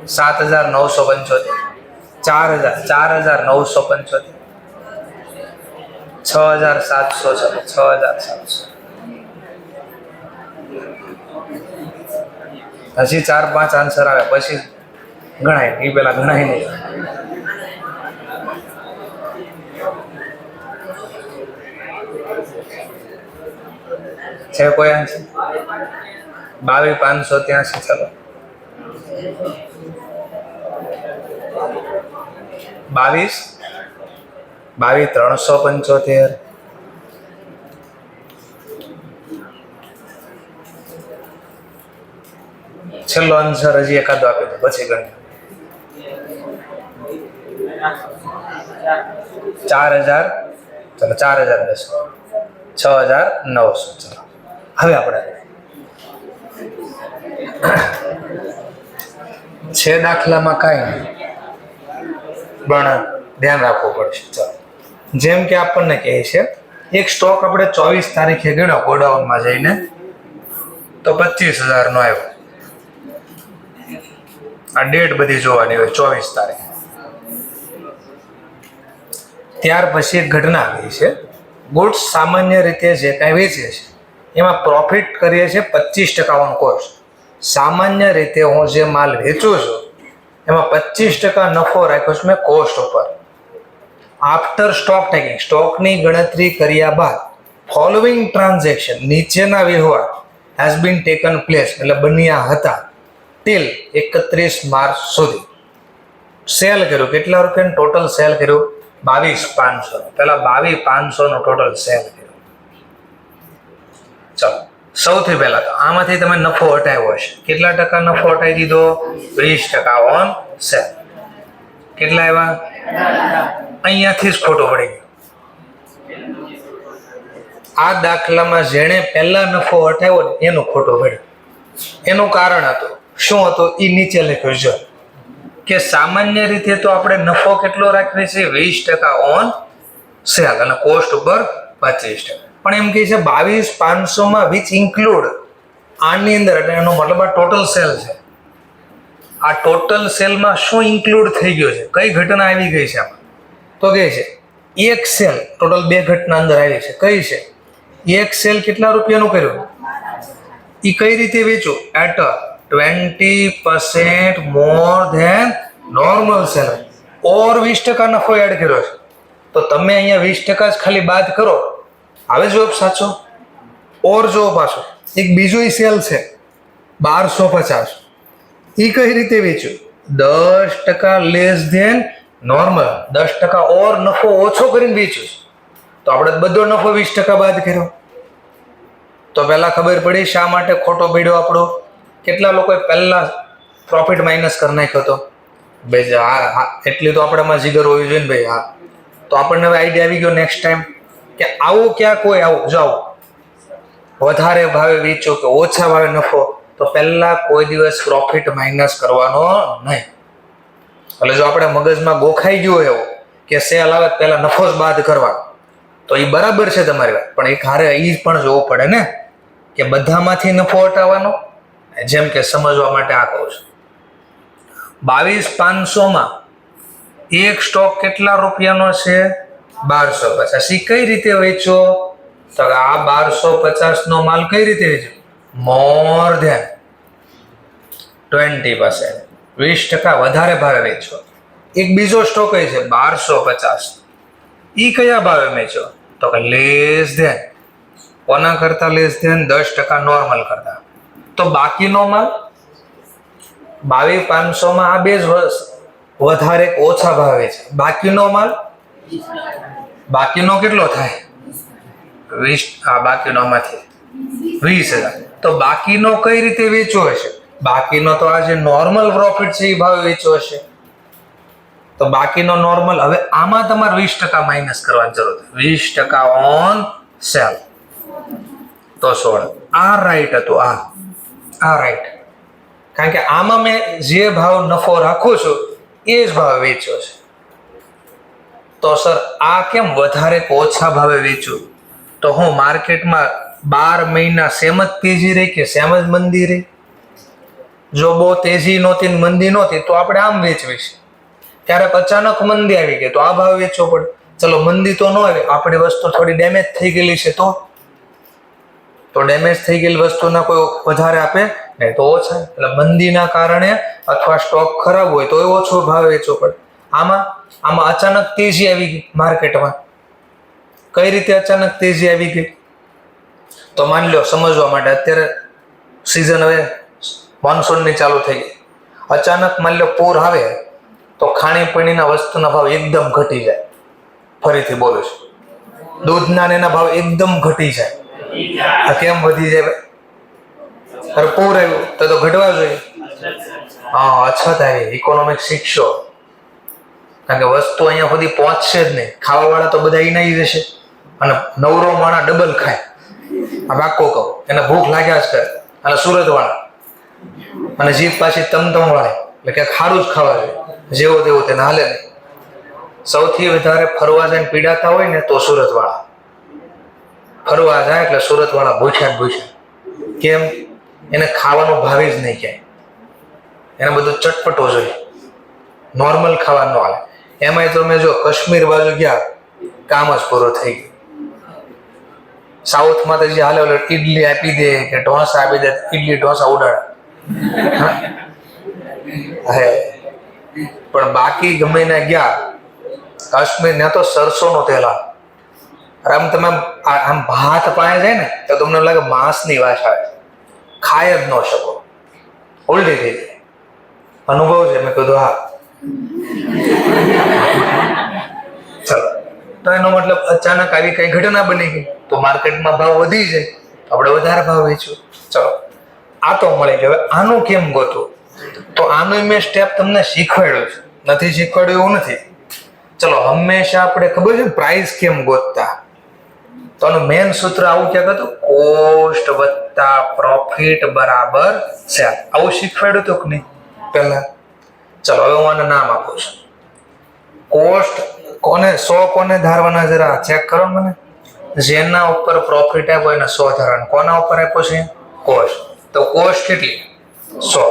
7,975, 4,975, 6,700. ચલો, 6,700. હજી 4-5 આન્સર આવે પછી ગણાય. એ પેલા ગણાય નહીં. છે કોઈ આન્સર? 22,583. ચલો, 22,375. છેલ્લો આન્સર હજી એકાદો આપી દો પછી ગણ. 4,000. ચલો, 4,200, 6,900. ચલો, હવે આપણે છે દાખલામાં કાંઈ નહીં, પણ ધ્યાન રાખવું પડશે. ચલો, જેમ કે આપણને કહે છે એક સ્ટોક આપણે 24 તારીખે ગણ્યો ગોડાઉનમાં જઈને તો 25,000 નો આવ્યો. આ ડેટ બધી જોવાની હોય 24 તારીખ. ત્યાર પછી એક ઘટના આવી છે. ગુડ્સ સામાન્ય રીતે જે કાંઈ વેચે છે એમાં પ્રોફિટ કરીએ છીએ 25% ઓન કોસ્ટ. સામાન્ય રીતે હું જે માલ વેચું છું એમાં 25% નફો રાખ્યો છે મેં કોસ્ટ ઉપર. આફ્ટર સ્ટોક ટેકિંગ, સ્ટોકની ગણતરી કર્યા બાદ ફોલોઈંગ ટ્રાન્ઝેક્શન, નીચેના વ્યવહાર હેઝ બીન ટેકન પ્લેસ, એટલે બન્યા હતા ટિલ 31 માર્ચ સુધી. સેલ કર્યું, કેટલા રૂપિયાનું ટોટલ સેલ કર્યું? 22,500. પેલા 22,500 નું ટોટલ સેલ કર્યું. ચલો, સૌથી પહેલા તો આમાંથી તમે નફો હટાવ્યો હશે. કેટલા ટકા નફો હટાવી દીધો? 20% ઓન સેલ. કેટલા આવ્યા? અહીંયાથી જ ખોટો પડી ગયો. આ દાખલામાં જેણે પહેલા નફો હટાવ્યો ને એનું ખોટો પડ્યો. એનું કારણ હતું શું હતું? એ નીચે લખ્યું છે કે સામાન્ય રીતે તો આપણે નફો કેટલો રાખીએ છીએ? 20% ઓન સેલ અને કોસ્ટ ઉપર 25%. પણ એમ કહે છે 22,500 માં વિચ ઇન્ક્લુડ, આની અંદર, એટલે એનો મતલબ આ ટોટલ સેલ છે. આ ટોટલ સેલમાં શું ઇન્ક્લુડ થઈ ગયો છે? કઈ ઘટના આવી ગઈ છે આમાં? તો કહે છે એક સેલ, ટોટલ 2 ઘટના અંદર આવી છે. કઈ છે? એક સેલ કેટલા રૂપિયાનું કર્યું? એ કઈ રીતે વેચ્યું? At 20% more than normal sale, or 20% નફો એડ કર્યો છે. તો તમે અહીંયા 20% જ ખાલી બાદ કરો, આવે જવાબ સાચો. ઓર જો પાછો એક બીજો સેલ છે 1250, એ કઈ રીતે વેચ્યું? 10% લેસ ધેન નોર્મલ, 10% ઓર નફો ઓછો કરીને વેચ્યું. તો આપણે બધો નફો 20% બાદ કર્યો. તો પહેલા ખબર પડી શા માટે ખોટો પડ્યો આપણો. કેટલા લોકોએ પહેલા પ્રોફિટ માઇનસ કરી નાખ્યો હતો? ભાઈ હા, એટલી તો આપણામાં જીગર હોવી જોઈએ ને ભાઈ. હા, તો આપણને હવે આઈડિયા આવી ગયો નેક્સ્ટ ટાઈમ કે આવું ક્યાં કોઈ આવું જાઓ વધારે ભાવે વેચો કે ઓછા ભાવે નફો, તો પહેલા કોઈ દિવસ પ્રોફિટ માઇનસ કરવાનો નહીં. એટલે જો આપણે મગજમાં ગોખાઈ ગયો એવું કે સેલ આવે પહેલા નફો જ બાદ કરવાનો, તો એ બરાબર છે તમારી વાત, પણ એક હારે એ પણ જોવું પડે ને કે બધામાંથી નફો હટાવવાનો. જેમ કે સમજવા માટે આ કહું છું, 22,500 માં એક સ્ટોક કેટલા રૂપિયાનો છે? 1250. એ કઈ રીતે વેચો? તો આ 1250 નો માલ કઈ રીતે વેચો? મોર ધેન 20%, 20% વધારે ભાવે વેચો. એક બીજો સ્ટોક કઈ છે 1250, ઈ કયા ભાવે વેચો? તો કે લેસ ધેન, કોના કરતા લેસ ધેન? 10% નોર્મલ કરતા. તો બાકીનો માલ 22,500 માં આ બે જ વધારે ઓછા ભાવે છે. બાકીનો માલ, બાકીનો કેટલો થાય? 20. આ બાકીનો માંથી 20,000. તો બાકીનો કઈ રીતે વેચવો હશે? બાકીનો તો આ જે નોર્મલ પ્રોફિટ છે એ ભાવે વેચવો હશે. તો બાકીનો નોર્મલ, હવે આમાં તમારે 20% માઇનસ કરવાની જરૂર છે. 20% ઓન સેલ. તો 16. આ રાઈટ હતું. આ રાઈટ, કારણ કે આમાં મેં જે ભાવ નફો રાખું છું એ જ ભાવે વેચ્યો છે. તો સર આ કેમ વધારે કે ઓછા ભાવે વેચ્યું? તો હું માર્કેટમાં 12 મહિના સેમ જ તેજી રહી કે સેમ જ મંદી રહી? જો બહુ તેજી નહોતી મંદી નહોતી તો આપણે આમ વેચવી છે. ક્યારેક અચાનક મંદી આવી ગઈ તો આ ભાવ વેચવો પડે. ચલો મંદી તો ન આવે, આપણી વસ્તુ થોડી ડેમેજ થઈ ગયેલી છે તો ડેમેજ થઈ ગયેલી વસ્તુના કોઈ વધારે આપે નહીં, તો ઓછા. એટલે મંદીના કારણે અથવા સ્ટોક ખરાબ હોય તો ઓછો ભાવ વેચવો પડે. આમાં અચાનક તેજી આવી ગઈ માર્કેટમાં. કઈ રીતે અચાનક તેજી આવી ગઈ? તો માની લો સમજવા માટે, અત્યારે સિઝન હવે મોન્સૂનની ચાલુ થઈ ગઈ, અચાનક માની લો પૂર આવે તો ખાણીપીણીના વસ્તુના ભાવ એકદમ ઘટી જાય. ફરીથી બોલું છું, દૂધના એના ભાવ એકદમ ઘટી જાય. આ કેમ વધી જાય? અરે પૂર આવ્યું તો ઘટવા જોઈએ. હા, અછત આવી, ઇકોનોમિક શીખશો. કારણ કે વસ્તુ અહીંયા સુધી પહોંચશે જ નહીં. ખાવા વાળા તો બધા અહીં આવી જશે અને નવરો માણા ડબલ ખાય. આ પાક્કો કહું, એને ભૂખ લાગ્યા જ કરે. અને સુરત વાળા અને જીભ પાછી તમતમ વાળે, એટલે કે ખારું જ ખાવા જોઈએ. જેવો તેવું તેને હાલે નહીં. સૌથી વધારે ફરવા જઈને પીડાતા હોય ને તો સુરત વાળા. ફરવા જાય એટલે સુરત વાળા ભૂખ્યા જ ભૂખ્યા. કેમ? એને ખાવાનો ભાવે જ નહીં ક્યાંય. એને બધું ચટપટો જોઈએ, નોર્મલ ખાવાનું હાલે. એમાંય તમે જો કાશ્મીર બાજુ ગયા, કામ જ પૂરો થઈ ગયો. સાઉથમાં તો જે હાલે ઓલો ઇડલી આપી દે કે ઢોસા આપી દે, ઇડલી ઢોસા ઉડાડે. હે પણ બાકી ગમે ને ગયા કાશ્મીર ને તો સરસોનું તેલ આવે. આમ તમે આમ ભાત પાય જાય ને તો તમને લાગે માંસની વાસ આવે, ખાઈ જ ન શકો, ઉલટી થઈ જાય. અનુભવ છે? મેં કીધું હા. ચલો, તો એનો મતલબ અચાનક આવી કઈ ઘટના બની ગઈ તો માર્કેટમાં ભાવ વધી જાય, આપણે વધારે ભાવ વેચ્યું. ચલો, આ તો મળી ગયું. હવે આનું કેમ ગોતવું? તો આનું મેં સ્ટેપ તમને શીખવાડ્યું છે, નથી શીખવાડ્યું એવું નથી. ચલો, હંમેશા આપણે ખબર છે પ્રાઇસ કેમ ગોતતા, તો આનું મેન સૂત્ર આવું ક્યાંક હતું, કોસ્ટ વત્તા પ્રોફિટ બરાબર સેલ. આવું શીખવાડ્યું હતું કે નહીં પહેલા? ચલો, હવે હું આને નામ આપું છું. કોસ્ટ કોને 100 કોને ધારવાના જરા ચેક કરો મને. જેના ઉપર પ્રોફિટ આપ્યો એને 100 ધારવાના. કોના ઉપર આપ્યો છે? કોસ્ટ. તો કોસ્ટ કેટલી? 100.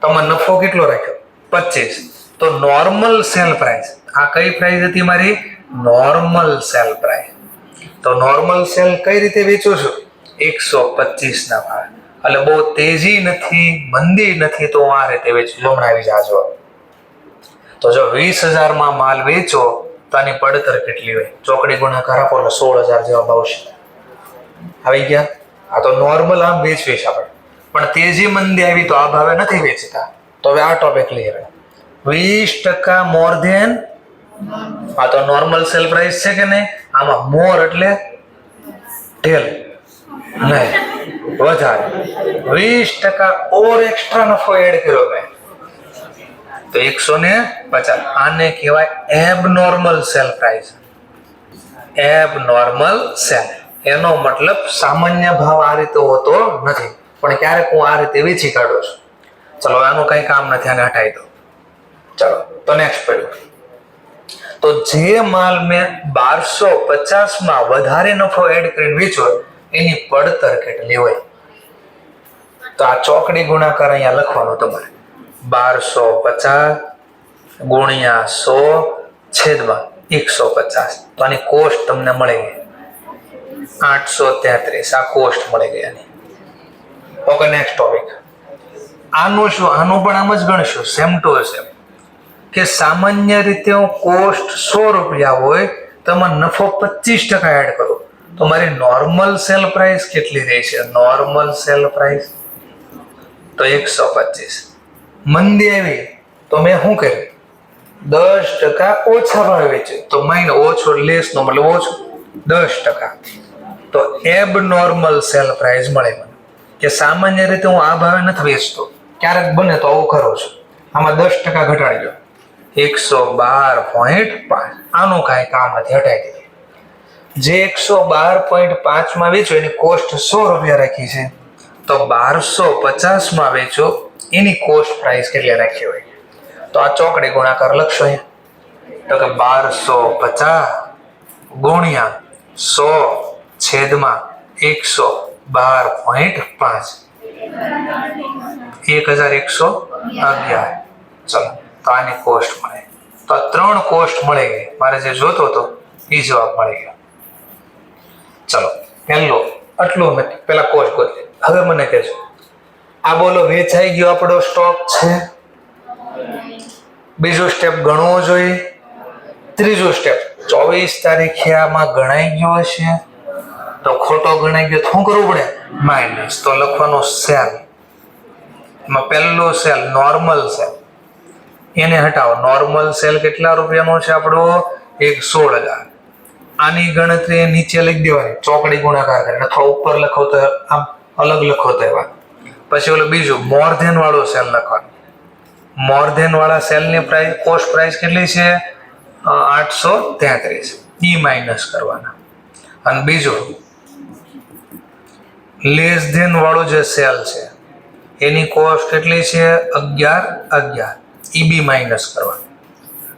તમે નફો કેટલો રાખ્યો? 25. તો નોર્મલ સેલ પ્રાઇસ, આ કઈ પ્રાઇસ હતી મારી? Normal sale price. તો નોર્મલ સેલ કઈ રીતે વેચું છું? 125 ના ભાવે. એટલે બહુ તેજી નથી, મંદી નથી, તો હું આ રીતે વેચું. હમણાં આવી જાજો. તો જો 20,000 માં માલ વેચો તો આની પડતર કેટલી હોય? ચોકડી ગુણાકાર આપો એટલે 16,000 જવાબ આવશે. આવી ગયા? આ તો નોર્મલ આમ વેચવીશ આપણે, પણ તેજી મંદી આવી તો આ ભાવે નથી વેચતા. તો હવે આ ટોપિક ક્લિયર. 20% મોર ધેન, આ તો નોર્મલ સેલ પ્રાઇસ છે કે નહીં? આમાં મોર એટલે ઢેલ નહીં, વધારે. 20% ઓર એક્સ્ટ્રા નફો એડ કર્યો મેં તો 150. આને કહેવાય abnormal sale price. Abnormal cell એનો મતલબ સામાન્ય ભાવ આ રીતે હોતો નથી, પણ ક્યારેક હું આ રીતે વેચી કાઢું છું. ચલો, આનું કઈ કામ નથી, આને હટાવી દો. ચલો, તો નેક્સ્ટ પડ્યું. તો જે માલ મેં 1250 માં વધારે નફો એડ કરીને વેચ્યો એની પડતર કેટલી હોય? તો આ ચોકડી ગુણાકાર અહીંયા લખવાનો તમારે. 1250 ગુણ્યા 100 છેદમાં 150. તો આની કોસ્ટ તમને મળી ગઈ 833. આ કોસ્ટ મળી ગઈ આની. Okay, next topic. આનું શું? આનું પણ આમ જ ગણશું, સેમ ટુ સેમ. કે સામાન્ય રીતે હું કોસ્ટ 100 રૂપિયા હોય તો એમાં નફો 25% એડ કરું તો મારી નોર્મલ સેલ પ્રાઇસ કેટલી રહી છે? નોર્મલ સેલ પ્રાઇસ તો 125. મંદી આવી તો મેં શું કર્યું? 10% ઓછા ભાવે વેચ્યું. તો માઇન ઓછો, લેસ નો મતલબ ઓછો, 10%. તો એબ નોર્મલ સેલ પ્રાઇસ મળે મને. કે સામાન્ય રીતે હું આ ભાવે નથી વેચતો, ક્યારેક બને તો આવું કરું છું. આમાં 10% ઘટાડી દો, 112.5. આનું કાંઈ કામ નથી, હટાવી દીધું. જે 112.5 માં વેચો એની કોસ્ટ 100 રૂપિયા રાખી છે, તો 1250 માં વેચો એની કોસ્ટ પ્રાઇસ કેટલી રાખી હોય? તો આ ચોકડી ગુણાકાર લખશો અહીંયા. તો કે 1250 ગુણ્યા 100 છેદમાં 112.5, 1111. ચલો, તો આની કોસ્ટ મળે. તો આ 3 કોસ્ટ મળી ગઈ. મારે જે જોતો હતો એ જવાબ મળી ગયો. ચલો, પહેલો આટલું નથી, પેલા કોસ્ટ ગોતી. હવે મને કહેજો, આ બોલો વેચાઈ ગયો આપણો સ્ટોક છે. બીજો સ્ટેપ ગણવો જોઈએ. ત્રીજો સ્ટેપ 24 તારીખે આમાં ગણાઈ ગયો હશે તો ખોટો ગણાઈ ગયો શું કરવું પડે? માઇનસ. તો લખવાનો સેલ. એમાં પહેલો સેલ નોર્મલ સેલ, એને હટાવો. નોર્મલ સેલ કેટલા રૂપિયાનો છે આપણો? 16,000. આની ગણતરી નીચે લખી દેવાની, ચોકડી ગુણાકાર કરીને, અથવા ઉપર લખો તો આમ અલગ લખો તો એવા. પછી ઓલું બીજું મોર ધેન વાળો સેલ લખવાનો. મોર ધેન વાળા સેલની પ્રાઇસ, કોસ્ટ પ્રાઇસ કેટલી છે? 833. ઈ માઇનસ કરવાના. અને બીજું લેસ ધેન વાળો જે સેલ છે એની કોસ્ટ કેટલી છે? 1111. ઈ બી માઇનસ કરવાનું.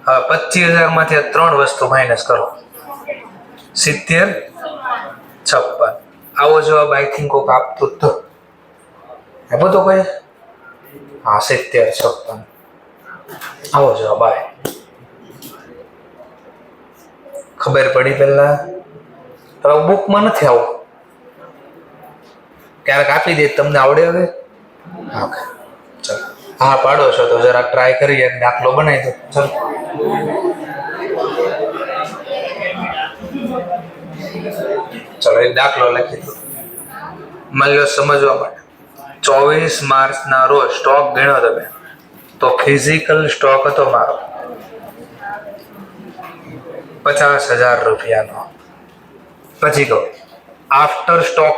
હવે 25,000 માંથી 3 વસ્તુ માઇનસ કરો, 70, 56. આવો જવાબ આઈ થિંક કોક આપતું તો આપ્યો તો કોઈ? હા, 70, 56. આવો જવાબ આવે. ખબર પડી પેલા? હવે બુકમાં નથી આવું, ક્યારેક આપી દે તમને આવડે હવે? ઓકે ચલો, હા પાડો છો તો જરાક ટ્રાય કરીએ, દાખલો બનાવી દો. ચલો ચલો એક દાખલો લખી દો. માની લો સમજવા માટે 24 માર્ચના રોજ સ્ટોક ગણ્યો તમે, તો ફિઝિકલ સ્ટોક હતો મારો 50,000 રૂપિયાનો. પછી કહો after stock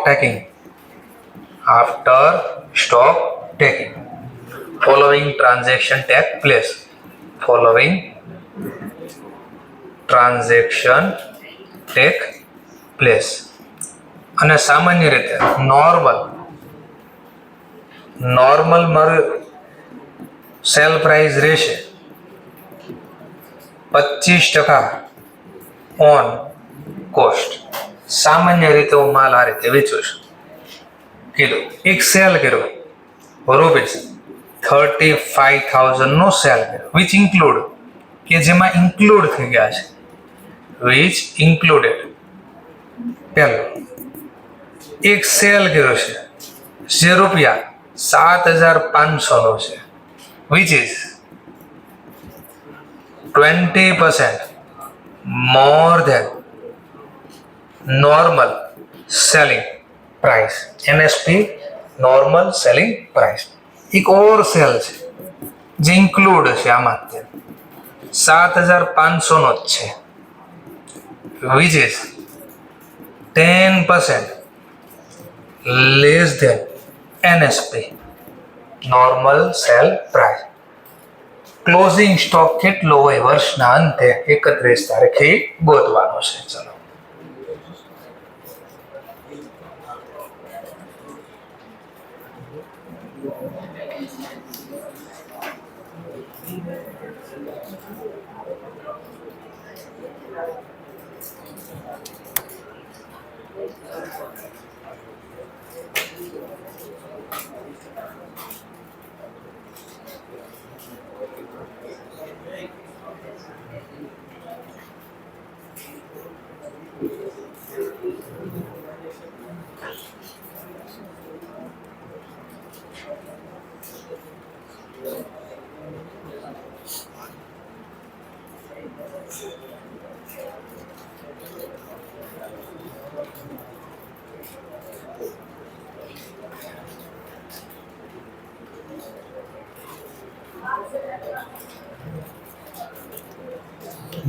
taking following transaction take place. Following transaction take place. અને સામાન્ય રીતે નોર્મલ મારું સેલ પ્રાઇસ રહેશે 25% ઓન કોસ્ટ. સામાન્ય રીતે હું માલ આ રીતે વેચું છું. કીધું એક સેલ કર્યો ₹35,000 નો સેલ કર્યો, વિચ ઇન્ક્લુડ કે જેમાં ઇન્ક્લુડ થઈ ગયા છે, વિચ ઇન્ક્લુડેડ. પહેલો એક સેલ કર્યો છે જે ₹7,500 નો છે, which is 20% more than normal selling price. NSP normal selling price. એક ઓર સેલ છે જે ઇન્ક્લુડ છે આમાં 7,500 નો જ છે, which is 10% less than NSP normal sell price. Closing stock કેટલો હોય વર્ષના અંતે 31 તારીખે ગોતવાનો છે. ચલો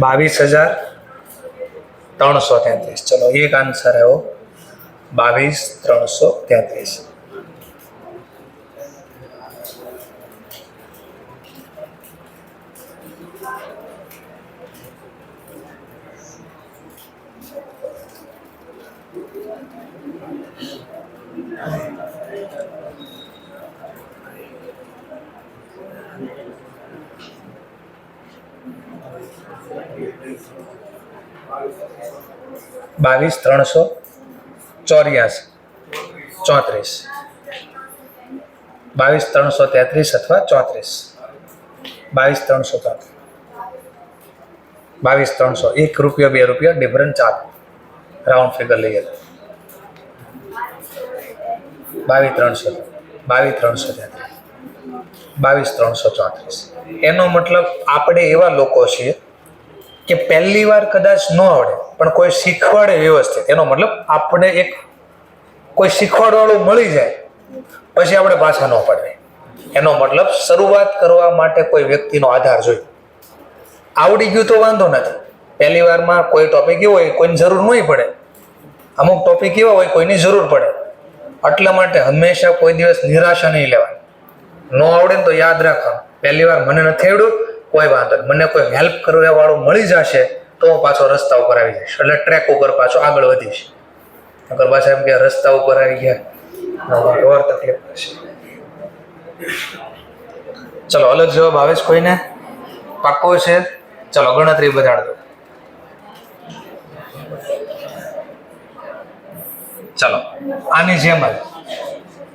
₹22,333. चलो एक आंसर है वो 22,333. અથવા 34. 22,300 1 રૂપિયા 2 રૂપિયા ડિફરન્ટ ચાલે, રાઉન્ડ ફિગર લઈએ તો 22,334. એનો મતલબ આપણે એવા લોકો છીએ કે પહેલી વાર કદાચ ન આવડે પણ કોઈ શીખવાડે વ્યવસ્થિત. એનો મતલબ આપણે એક કોઈ શીખવાડવાળું મળી જાય પછી આપણે પાછા ન પડે. એનો મતલબ શરૂઆત કરવા માટે કોઈ વ્યક્તિનો આધાર જોઈએ. આવડી ગયું તો વાંધો નથી, પહેલી વારમાં કોઈ ટોપિક એવો હોય કોઈની જરૂર નહીં પડે, અમુક ટોપિક એવા હોય કોઈની જરૂર પડે. એટલા માટે હંમેશા કોઈ દિવસ નિરાશા નહીં લેવાની. ન આવડે ને તો યાદ રાખવાનું, પહેલી વાર મને નથી આવડ્યું કોઈ વાંધો નહીં, મને કોઈ હેલ્પ કરવા વાળું મળી જશે તો હું પાછો રસ્તા ઉપર આવી જઈશ, એટલે ટ્રેક ઉપર પાછો આગળ વધીશ. અગર પાછા એમ કે રસ્તા ઉપર આવી ગયા તકલીફ થશે. ચલો અલગ જવાબ આવે છે કોઈને? પાક્કો છે? ચલો ગણતરી બતાડ દો. ચલો આની જેમ જ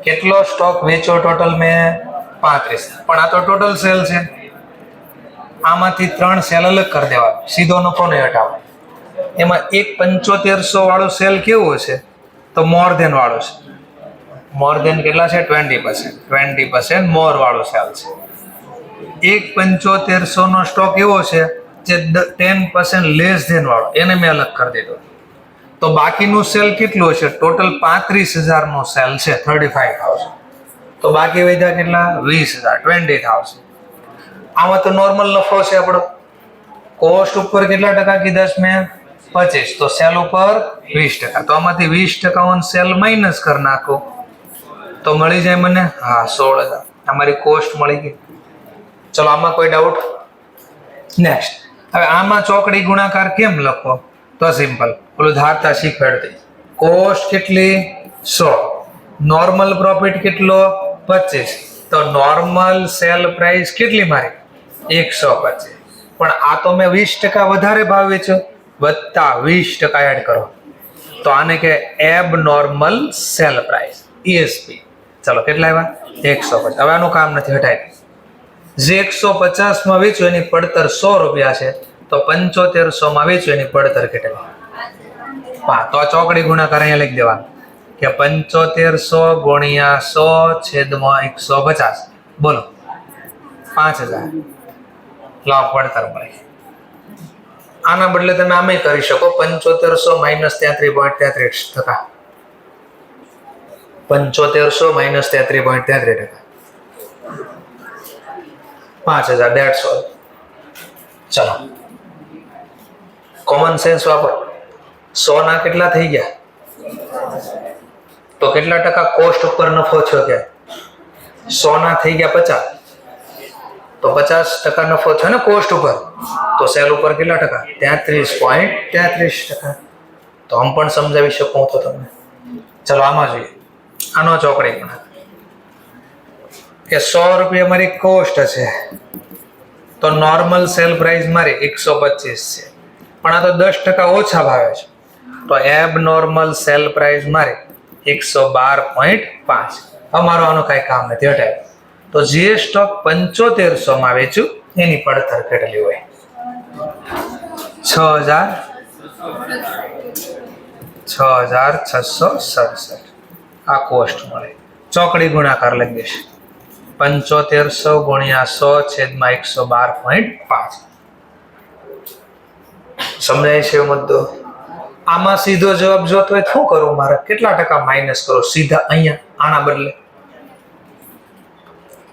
કેટલો સ્ટોક વેચો ટોટલ મેં 35, પણ આ તો ટોટલ સેલ છે. આમાંથી 3 સેલ અલગ કરી દેવા, સીધો નફો નહીં હટાવો. એમાં એક 7500 વાળો સેલ કેવો છે તો મોર ધેન વાળો છે. મોર દેન કેટલા છે? 20%. 20% મોર વાળો સેલ છે. એક 7500 નો સ્ટોક એવો છે જે 10% લેસ ધેન વાળો, એને મેં અલગ કરી દીધો. તો બાકીનું સેલ કેટલું છે? ટોટલ 35,000 નો સેલ છે, 35,000. તો બાકી વધ્યા કેટલા? 20,000, 20,000. આમાં તો નોર્મલ નફો છે આપણો. કોસ્ટ ઉપર કેટલા ટકા કીધા છે મેં? 25. તો સેલ ઉપર 20%. તો આમાંથી 20% ઓન સેલ માઇનસ કરી નાખો તો મળી જાય મને, હા, 16,000. અમારી કોસ્ટ મળી ગઈ. ચલો, આમાં કોઈ ડાઉટ? નેક્સ્ટ. હવે આમાં ચોકડી ગુણાકાર કેમ લખવો? તો સિમ્પલ, ઓલું ધારતા શીખવાડતી. કોસ્ટ કેટલી? 100. નોર્મલ પ્રોફિટ કેટલો? 25. તો નોર્મલ સેલ પ્રાઇસ કેટલી મારી? 125. પણ આ તો મેં 20% વધારે ભાવ વેચ્યો, વત્તા 20% એડ કરો તો આને કે એબ નોર્મલ સેલ પ્રાઇસ, ESP. ચલો, કેટલા આવ્યા? 150. હવે આનું કામ નથી, હટાય. જે 150 માં વેચ્યું એની પડતર 100 રૂપિયા છે, તો 7500 માં વેચ્યું એની પડતર કેટલી? 5. તો આ ચોકડી ગુણાકાર અહીંયા લખી દેવાનો કે 7500 ગુણ્યા 100 છેદમાં 150. બોલો, 5000 લાભ પડતર મળે. આના બદલે તમે આમે કરી શકો, 7500 માઇનસ 33.33%. 7500 માઇનસ 33.33%. 5000, that's all. ચલો, કોમન સેન્સ વાપરો. 100 ના કેટલા થઈ ગયા? તો કેટલા ટકા કોસ્ટ ઉપર નફો થયો કે? 100 ના થઈ ગયા 50. તો 50% નફો થયો ને કોસ્ટ ઉપર. તો સેલ ઉપર કેટલા ટકા? 33.33%. તો આમ પણ સમજાવી શકું તો તમને. ચલો, આમાં જોઈએ. આનો ચોકડી ગુણાકાર કે 100 રૂપિયા મારી કોસ્ટ છે, તો નોર્મલ સેલ પ્રાઇસ મારી 125 છે, પણ આ તો 10% ઓછા ભાવે છે. તો એબ નોર્મલ સેલ પ્રાઇસ મારી 112.5. અમારો આનો કઈ કામ નથી, હટાય. તો જે સ્ટોક 7500 માં વેચ્યું એની પડતર કેટલી હોય? 6,667. આ કોસ્ટ મળે. ચોકડી ગુણાકાર લખી દેશે. 7500 ગુણ્યા 100 છેદમાં 112.5. સમજાય છે મુદ્દો? આમાં સીધો જવાબ જોતો હોય શું કરવું મારે? કેટલા ટકા માઇનસ કરો સીધા અહીંયા, આના બદલે.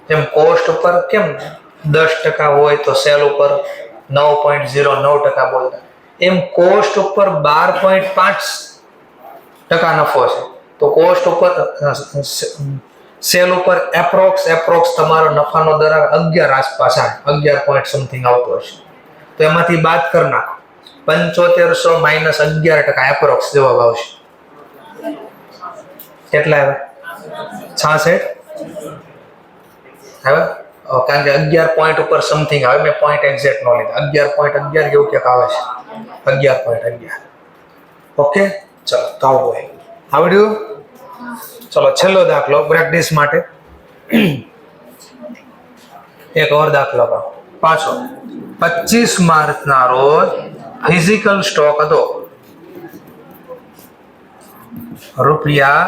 એમ કોસ્ટ ઉપર કેમ 10% હોય તો સેલ ઉપર 9.09% બોલતા, એમ કોસ્ટ ઉપર 12.5% નફો છે, તો કોસ્ટ ઉપર સેલ ઉપર એપ્રોક્સ તમારો નફાનો દર 11 આસપાસ આવે, 11 પોઈન્ટ સમથિંગ આવતો હશે. તો એમાંથી બાદ કરી નાખો. 7500 માઇનસ 11% એપ્રોક્સ જવાબ આવશે. કેટલા આવે? 66 આવે. કારણ કે 11 પોઈન્ટ ઉપર સમથિંગ આવે, મેં પોઈન્ટ એક્ઝેક્ટ નો લીધા. 11.11 એવું ક્યાંક આવે છે, 11.11. ઓકે, ચલો, તો આવું આવડ્યું. ચલો, છેલ્લો દાખલો પ્રેક્ટિસ માટે. એક ઓર દાખલો પાછો. 25 માર્ચના રોજ ફિઝિકલ સ્ટોક હતો રૂપિયા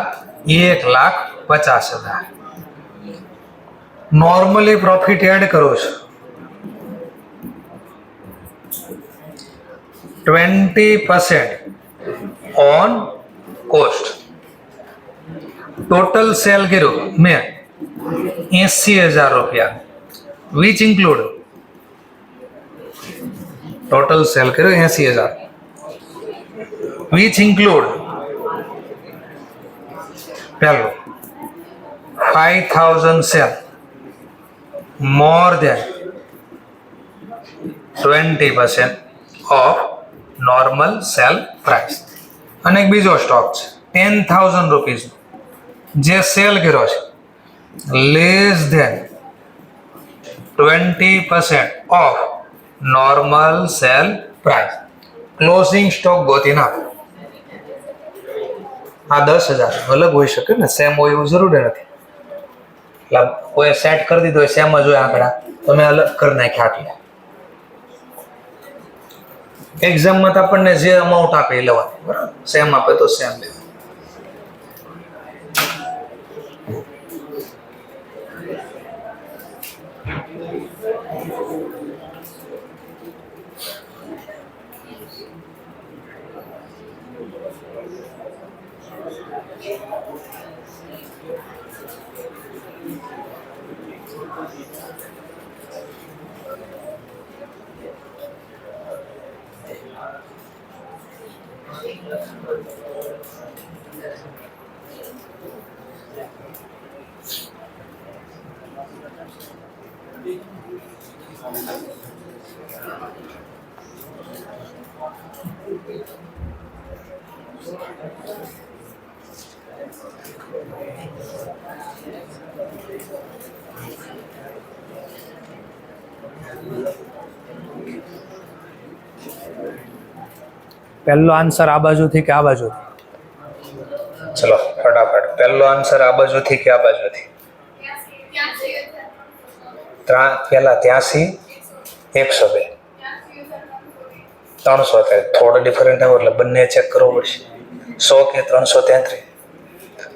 1,50,000. નોર્મલી પ્રોફિટ એડ કરો છો 20% ઓન કોસ્ટ. ટોટલ સેલ કર્યું મેં 80,000 રૂપિયા, વિચ ઇન્ક્લુડ ટોટલ સેલ કર્યું 80,000, વિચ ઇન્ક્લુડ પહેલું 5,000 cell more than 20% of normal sell price. અને એક બીજો સ્ટોક છે 10,000 રૂપીસ જે સેલ કર્યો છે less than 20% of normal sale price. Closing stock ગોતી નાખો. આ 10,000 અલગ હોઈ શકે ને, સેમ હોય એવું જરૂરી નથી. એટલે કોઈ સેટ કરી દીધો હોય સેમ જ હોય આંકડા, તમે અલગ કરી નાખ્યા. એટલે એક્ઝામમાં તો આપણને જે અમાઉન્ટ આપે એ લેવાની, બરાબર. સેમ આપે તો સેમ લેવાનું. પહેલો આન્સર આ બાજુથી કે આ બાજુથી? ચલો ફટાફટ, પહેલો આન્સર આ બાજુથી કે આ બાજુથી? પેલા 83, 102, 300. થોડો ડિફરન્ટ આવ્યો એટલે બંને ચેક કરવો પડશે. 100 કે 333.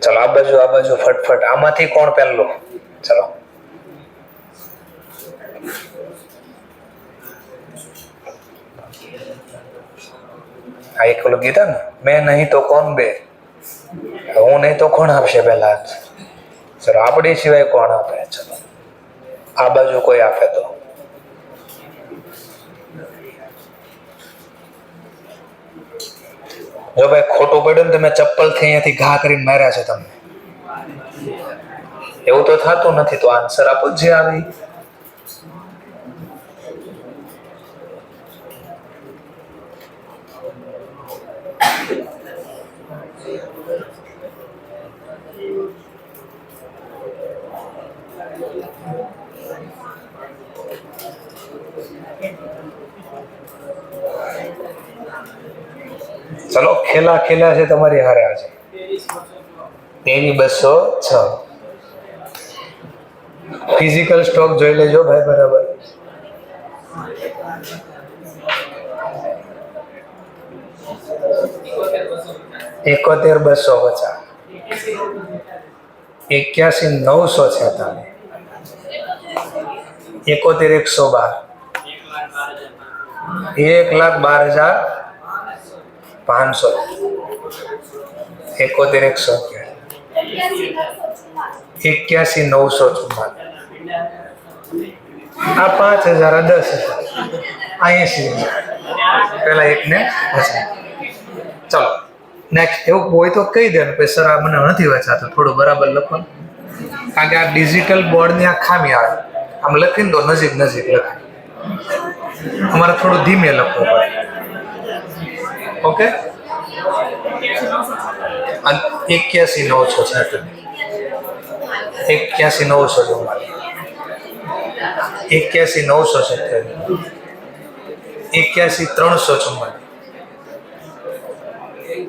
ચલો આ બાજુ ફટફટ. આમાંથી કોણ પહેલો? ચલો આ એક ઓલું ગીતા ને, મેં નહીં તો કોણ બે, હું નહીં તો કોણ આપશે પહેલા? ચલો આપણી સિવાય કોણ આપે? ચલો આ બાજુ કોઈ આપે તો જો ભાઈ ખોટું પડ્યું ને, તમે ચપ્પલ થી અહીંયાથી ઘા કરીને માર્યા છે તમને, એવું તો થતું નથી. તો આન્સર આપો જે આવી. ચલો ખેલા છે તમારી હારે આજે. 23,206. ફિઝિકલ સ્ટોક જોઈ લેજો ભાઈ બરાબર. એકોતેર 250, 81,946, 71,112, 1,12,500, 71,111, 81,944. આ 5,000, 10,000, 80,000. પેલા એકને ચલો નેક્સ્ટ. એવું હોય તો કહી દે ને સર આ મને નથી વાંચાતું, થોડું બરાબર લખો, કારણ કે આ ડિજિટલ બોર્ડની આ ખામી આવે. આમ લખીને તો નજીક લખાય, અમારે થોડું ધીમે લખવું પડે. ઓકે 81,946, 81,944, 81,977, 81,344,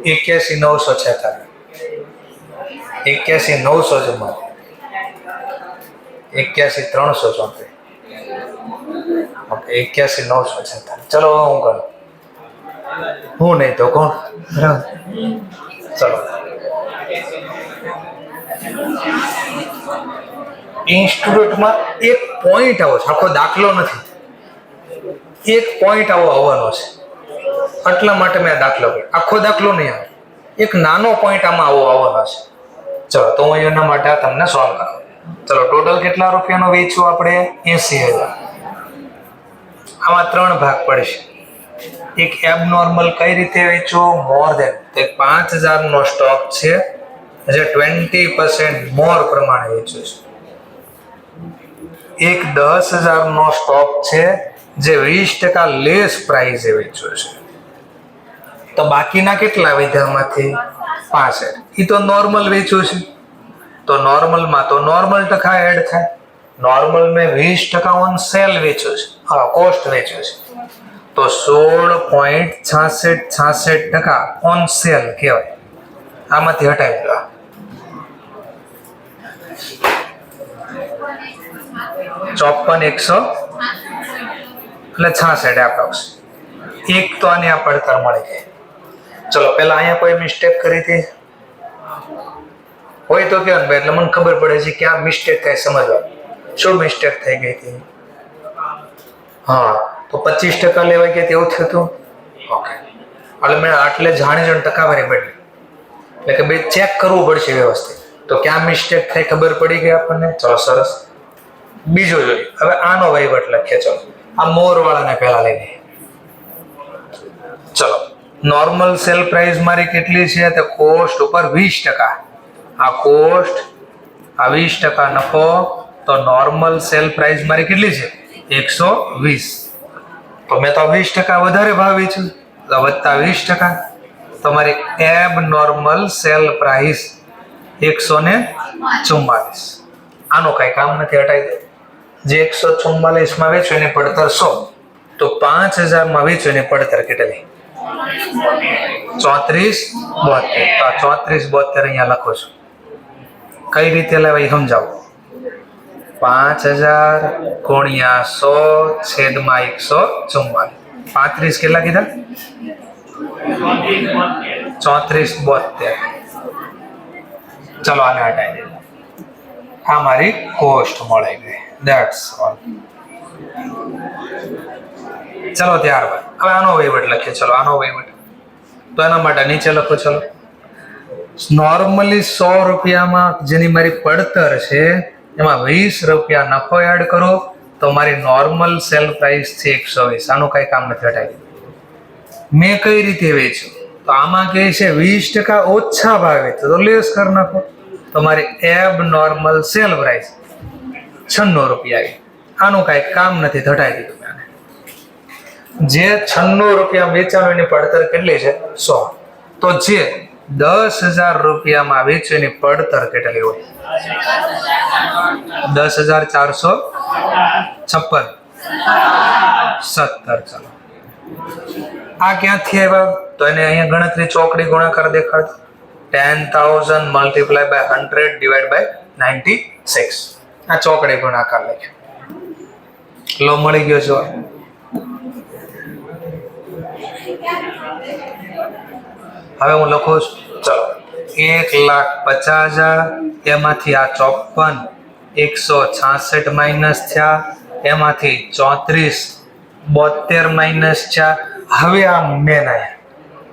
81,946, 81,944, 81,334. ઓકે 81,946. ચલો હું કરું, હું નહીં તો કોણ? ચલો ઇન્સ્ટિટ્યૂટમાં એક પોઈન્ટ આવો છે, આખો દાખલો નથી, એક પોઈન્ટ આવો આવવાનો છે, એટલા માટે મેં દાખલો કર્યો. આખો દાખલો નહીં આવે, એક નાનો પોઈન્ટ આમાં આવવાનો છે. ચલો તો હું એના માટે તમને સોલ્વ કરું. ચલો ટોટલ કેટલા રૂપિયાનો વેચ્યું આપણે? 80,000. આમાં 3 ભાગ પડશે. એક એબનોર્મલ કઈ રીતે વેચવો? મોર ધેન, 5,000 નો સ્ટોક છે જે 20% મોર પ્રમાણે વેચ્યો છે. એક 10,000 નો સ્ટોક છે જે 20% લેસ પ્રાઇસે વેચ્યો છે. તો બાકીના કેટલા વધ્યામાંથી? 65. એ તો નોર્મલ વેચ્યું છે, તો નોર્મલમાં તો નોર્મલ ટકા એડ થાય. નોર્મલ મેં 20% ઓન સેલ વેચ્યો છે, હા કોસ્ટ વેચ્યો છે, તો 16.66% ઓન સેલ કહેવાય. આમાંથી હટાવી દો. 54,100 એટલે 66 એપ્રોક્સ. એક તો આની આ પડતર મળી ગઈ. ચલો પેલા અહીંયા કોઈ મિસ્ટેક કરી હતી? હોય તો કેવું ભાઈ, એટલે મને ખબર પડે છે ક્યાં મિસ્ટેક થાય સમજવા. શું મિસ્ટેક થઈ ગઈ હતી? હા, તો 25% લેવાય કે તેવું થયું હતું. ઓકે, એટલે મેં આટલે જાણી ટકાવારી બદલી, એટલે કે ભાઈ ચેક કરવું પડશે વ્યવસ્થિત. તો ક્યાં મિસ્ટેક થઈ ખબર પડી ગઈ આપણને. ચલો સરસ. બીજો જોઈએ. હવે આનો વહીવટ લખીએ. ચલો આ મોર વાળાને પહેલા લઈ લઈએ. ચલો નોર્મલ સેલ પ્રાઇસ મારી કેટલી છે? તો કોસ્ટ ઉપર 20%. આ કોસ્ટ, આ 20% નફો. તો નોર્મલ સેલ પ્રાઇસ મારી કેટલી છે? 120. તો મેં તો 20% વધારે ભાવ વેચ્યું, તો વત્તા 20%. તમારી એબ નોર્મલ સેલ પ્રાઇસ 144. આનો કઈ કામ નથી, હટાવી દે. જે 144 માં વેચ્યું એની પડતર 100, તો 5000 માં વેચ્યું એની પડતર કેટલી? 34.72. તો આ 34.72 અહીંયા લખો છો. કઈ રીતે લેવાય સમજાવો. 5000 ગુણ્યા 100 છેદમાં 144. 35 કેટલા કીધા? 34.72. ચલો આને હટાવી દે. આ મારી કોસ્ટ મળી ગઈ. That's all. ચલો ત્યારબાદ હવે આનો વહીવટ લખીએ. ચલો આનો વહીવટ, તો એના માટે નીચે લખો. ચલો નોર્મલી 100 રૂપિયામાં જેની મારી પડતર છે એમાં 20 રૂપિયા નફો એડ કરો, તો મારી નોર્મલ સેલ પ્રાઇસ છે 120. આનું કઈ કામ નથી, હટાવી. મેં કઈ રીતે વેચ્યું? તો આમાં કહે છે 20% ઓછા ભાવે, તો લેસ કરી નાખો. તો મારી એબ નોર્મલ સેલ પ્રાઇસ 96 રૂપિયા આવી. આનું કઈ કામ નથી, હટાવી દીધું. જે 96 રૂપિયા વેચાણું એની પડતર કેટલી છે? 100. તો જે 10,000 રૂપિયામાં વેચ્યું એની પડતર કેટલી હોય? 10,456. 17. ચાલો આ ક્યાંથી આવ્યા? તો એને અહીંયા ગણતરી ચોકડી ગુણાકાર દેખાડો. 10,000 મલ્ટીપ્લાય બાય 100 ડિવાઈડ બાય 96. આ ચોકડી ગુણાકાર લખ્યો. લો મળી ગયો છો. હવે હું લખું છું. ચલો 1,50,000, એમાંથી આ 54 166 માઇનસ થયા, એમાંથી 34.72 માઇનસ થયા. હવે આ મેન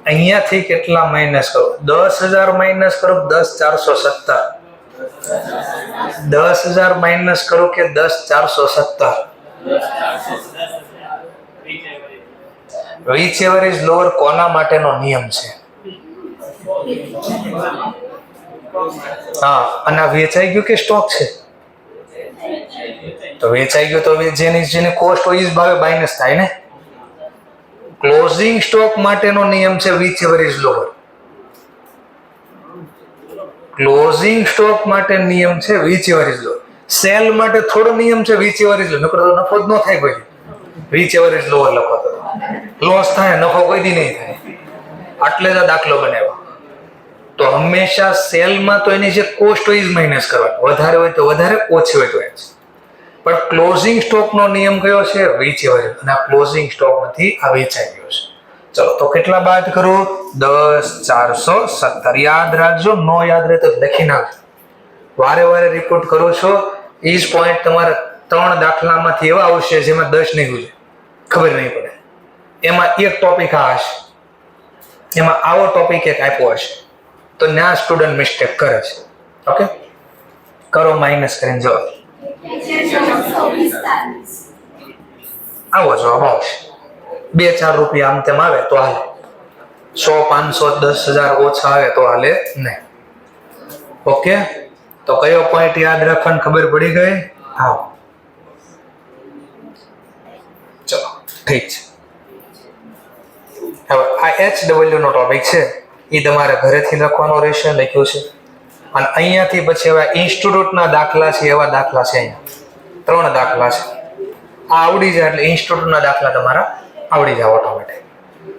અહીંયાથી કેટલા માઇનસ કરો? 10,000 માઇનસ કરો, 10,470. 10,000 માઇનસ કરો કે 10,470. which ever is lower કોના માટેનો નિયમ છે? હા, અને આ વેચાઈ ગયું કે સ્ટોક છે? તો વેચાઈ ગયું, તો જેની કોસ્ટ હોય એ જ ભાવે માઇનસ થાય ને. ક્લોઝિંગ સ્ટોક માટેનો નિયમ છે which ever is lower. Closing stock માટે નિયમ છે which ever is lower. Cell માટે થોડો નિયમ છે which ever is lower. નકર તો નફો જ ન થાય કોઈ. which ever is lower લખો તો લોસ થાય, નફો કોઈ દી નહીં થાય. આટલે જ દાખલો બનાવ્યો. તો હંમેશા સેલમાં તો એની જે કોસ્ટ હોય જ માઇનસ કરવાની. વધારે હોય તો વધારે, ઓછી હોય તો ઓછી. પણ ક્લોઝિંગ સ્ટોકનો નિયમ કયો છે? which ever. અને આ ક્લોઝિંગ સ્ટોક નથી, આ વેચાઈ ગયો છે. ચલો તો કેટલા બાદ કરો? 10,470. યાદ રાખજો, નો યાદ રહે તો લખી નાખજો. વારે વારે રિપોર્ટ કરો છો. એ જ પોઈન્ટ તમારા 3 દાખલામાંથી એવા આવશે જેમાં 10 નહીં ગુજરે, ખબર નહીં પડે. એમાં એક ટોપિક આ હશે, એમાં આવો ટોપિક એક આપ્યો હશે, તો ના સ્ટુડન્ટ મિસ્ટેક કરે છે. ઓકે, કરો માઇનસ કરીને જવાબ. આવો જવાબ આવશે. 2-4 રૂપિયા આમ તેમ આવે તો હાલે. 100, 500, 10,000 ઓછા આવે તો હાલે નહીં. ઓકે, તો કયો પોઈન્ટ યાદ રાખવાની ખબર પડી ગઈ? હા, ચલો ઠીક છે. હવે આ HW નો ટોપિક છે, એ તમારે ઘરેથી લખવાનો રહેશે, લખ્યું છે. અને અહીંયાથી પછી હવે ઇન્સ્ટિટ્યૂટના દાખલા છે, એવા દાખલા છે. અહીંયા 3 દાખલા છે. આ આવડી જાય એટલે ઇન્સ્ટિટ્યૂટના દાખલા તમારા આવડી જાય ઓટોમેટિક.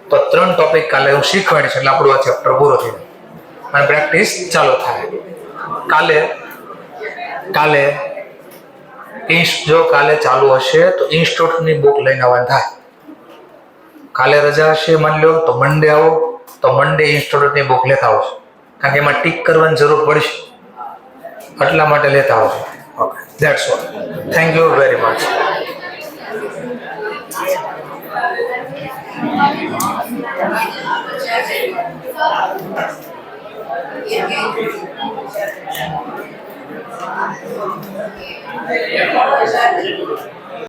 તો 3 ટોપિક કાલે હું શીખવાડીશ એટલે આપણું આ ચેપ્ટર પૂરો થઈ જાય અને પ્રેક્ટિસ ચાલુ થાય. કાલે જો કાલે ચાલુ હશે તો ઇન્સ્ટિટ્યૂટની બુક લઈને આવવાનું થાય. કાલે રજા હશે માની લો તો મંડે આવો, તો મંડે ઇન્સ્ટિટ્યૂટની બુક લેતા આવશો, કારણ કે એમાં ટીક કરવાની જરૂર પડશે. એટલા માટે લેતા આવજો. Okay, that's all. Thank you very much.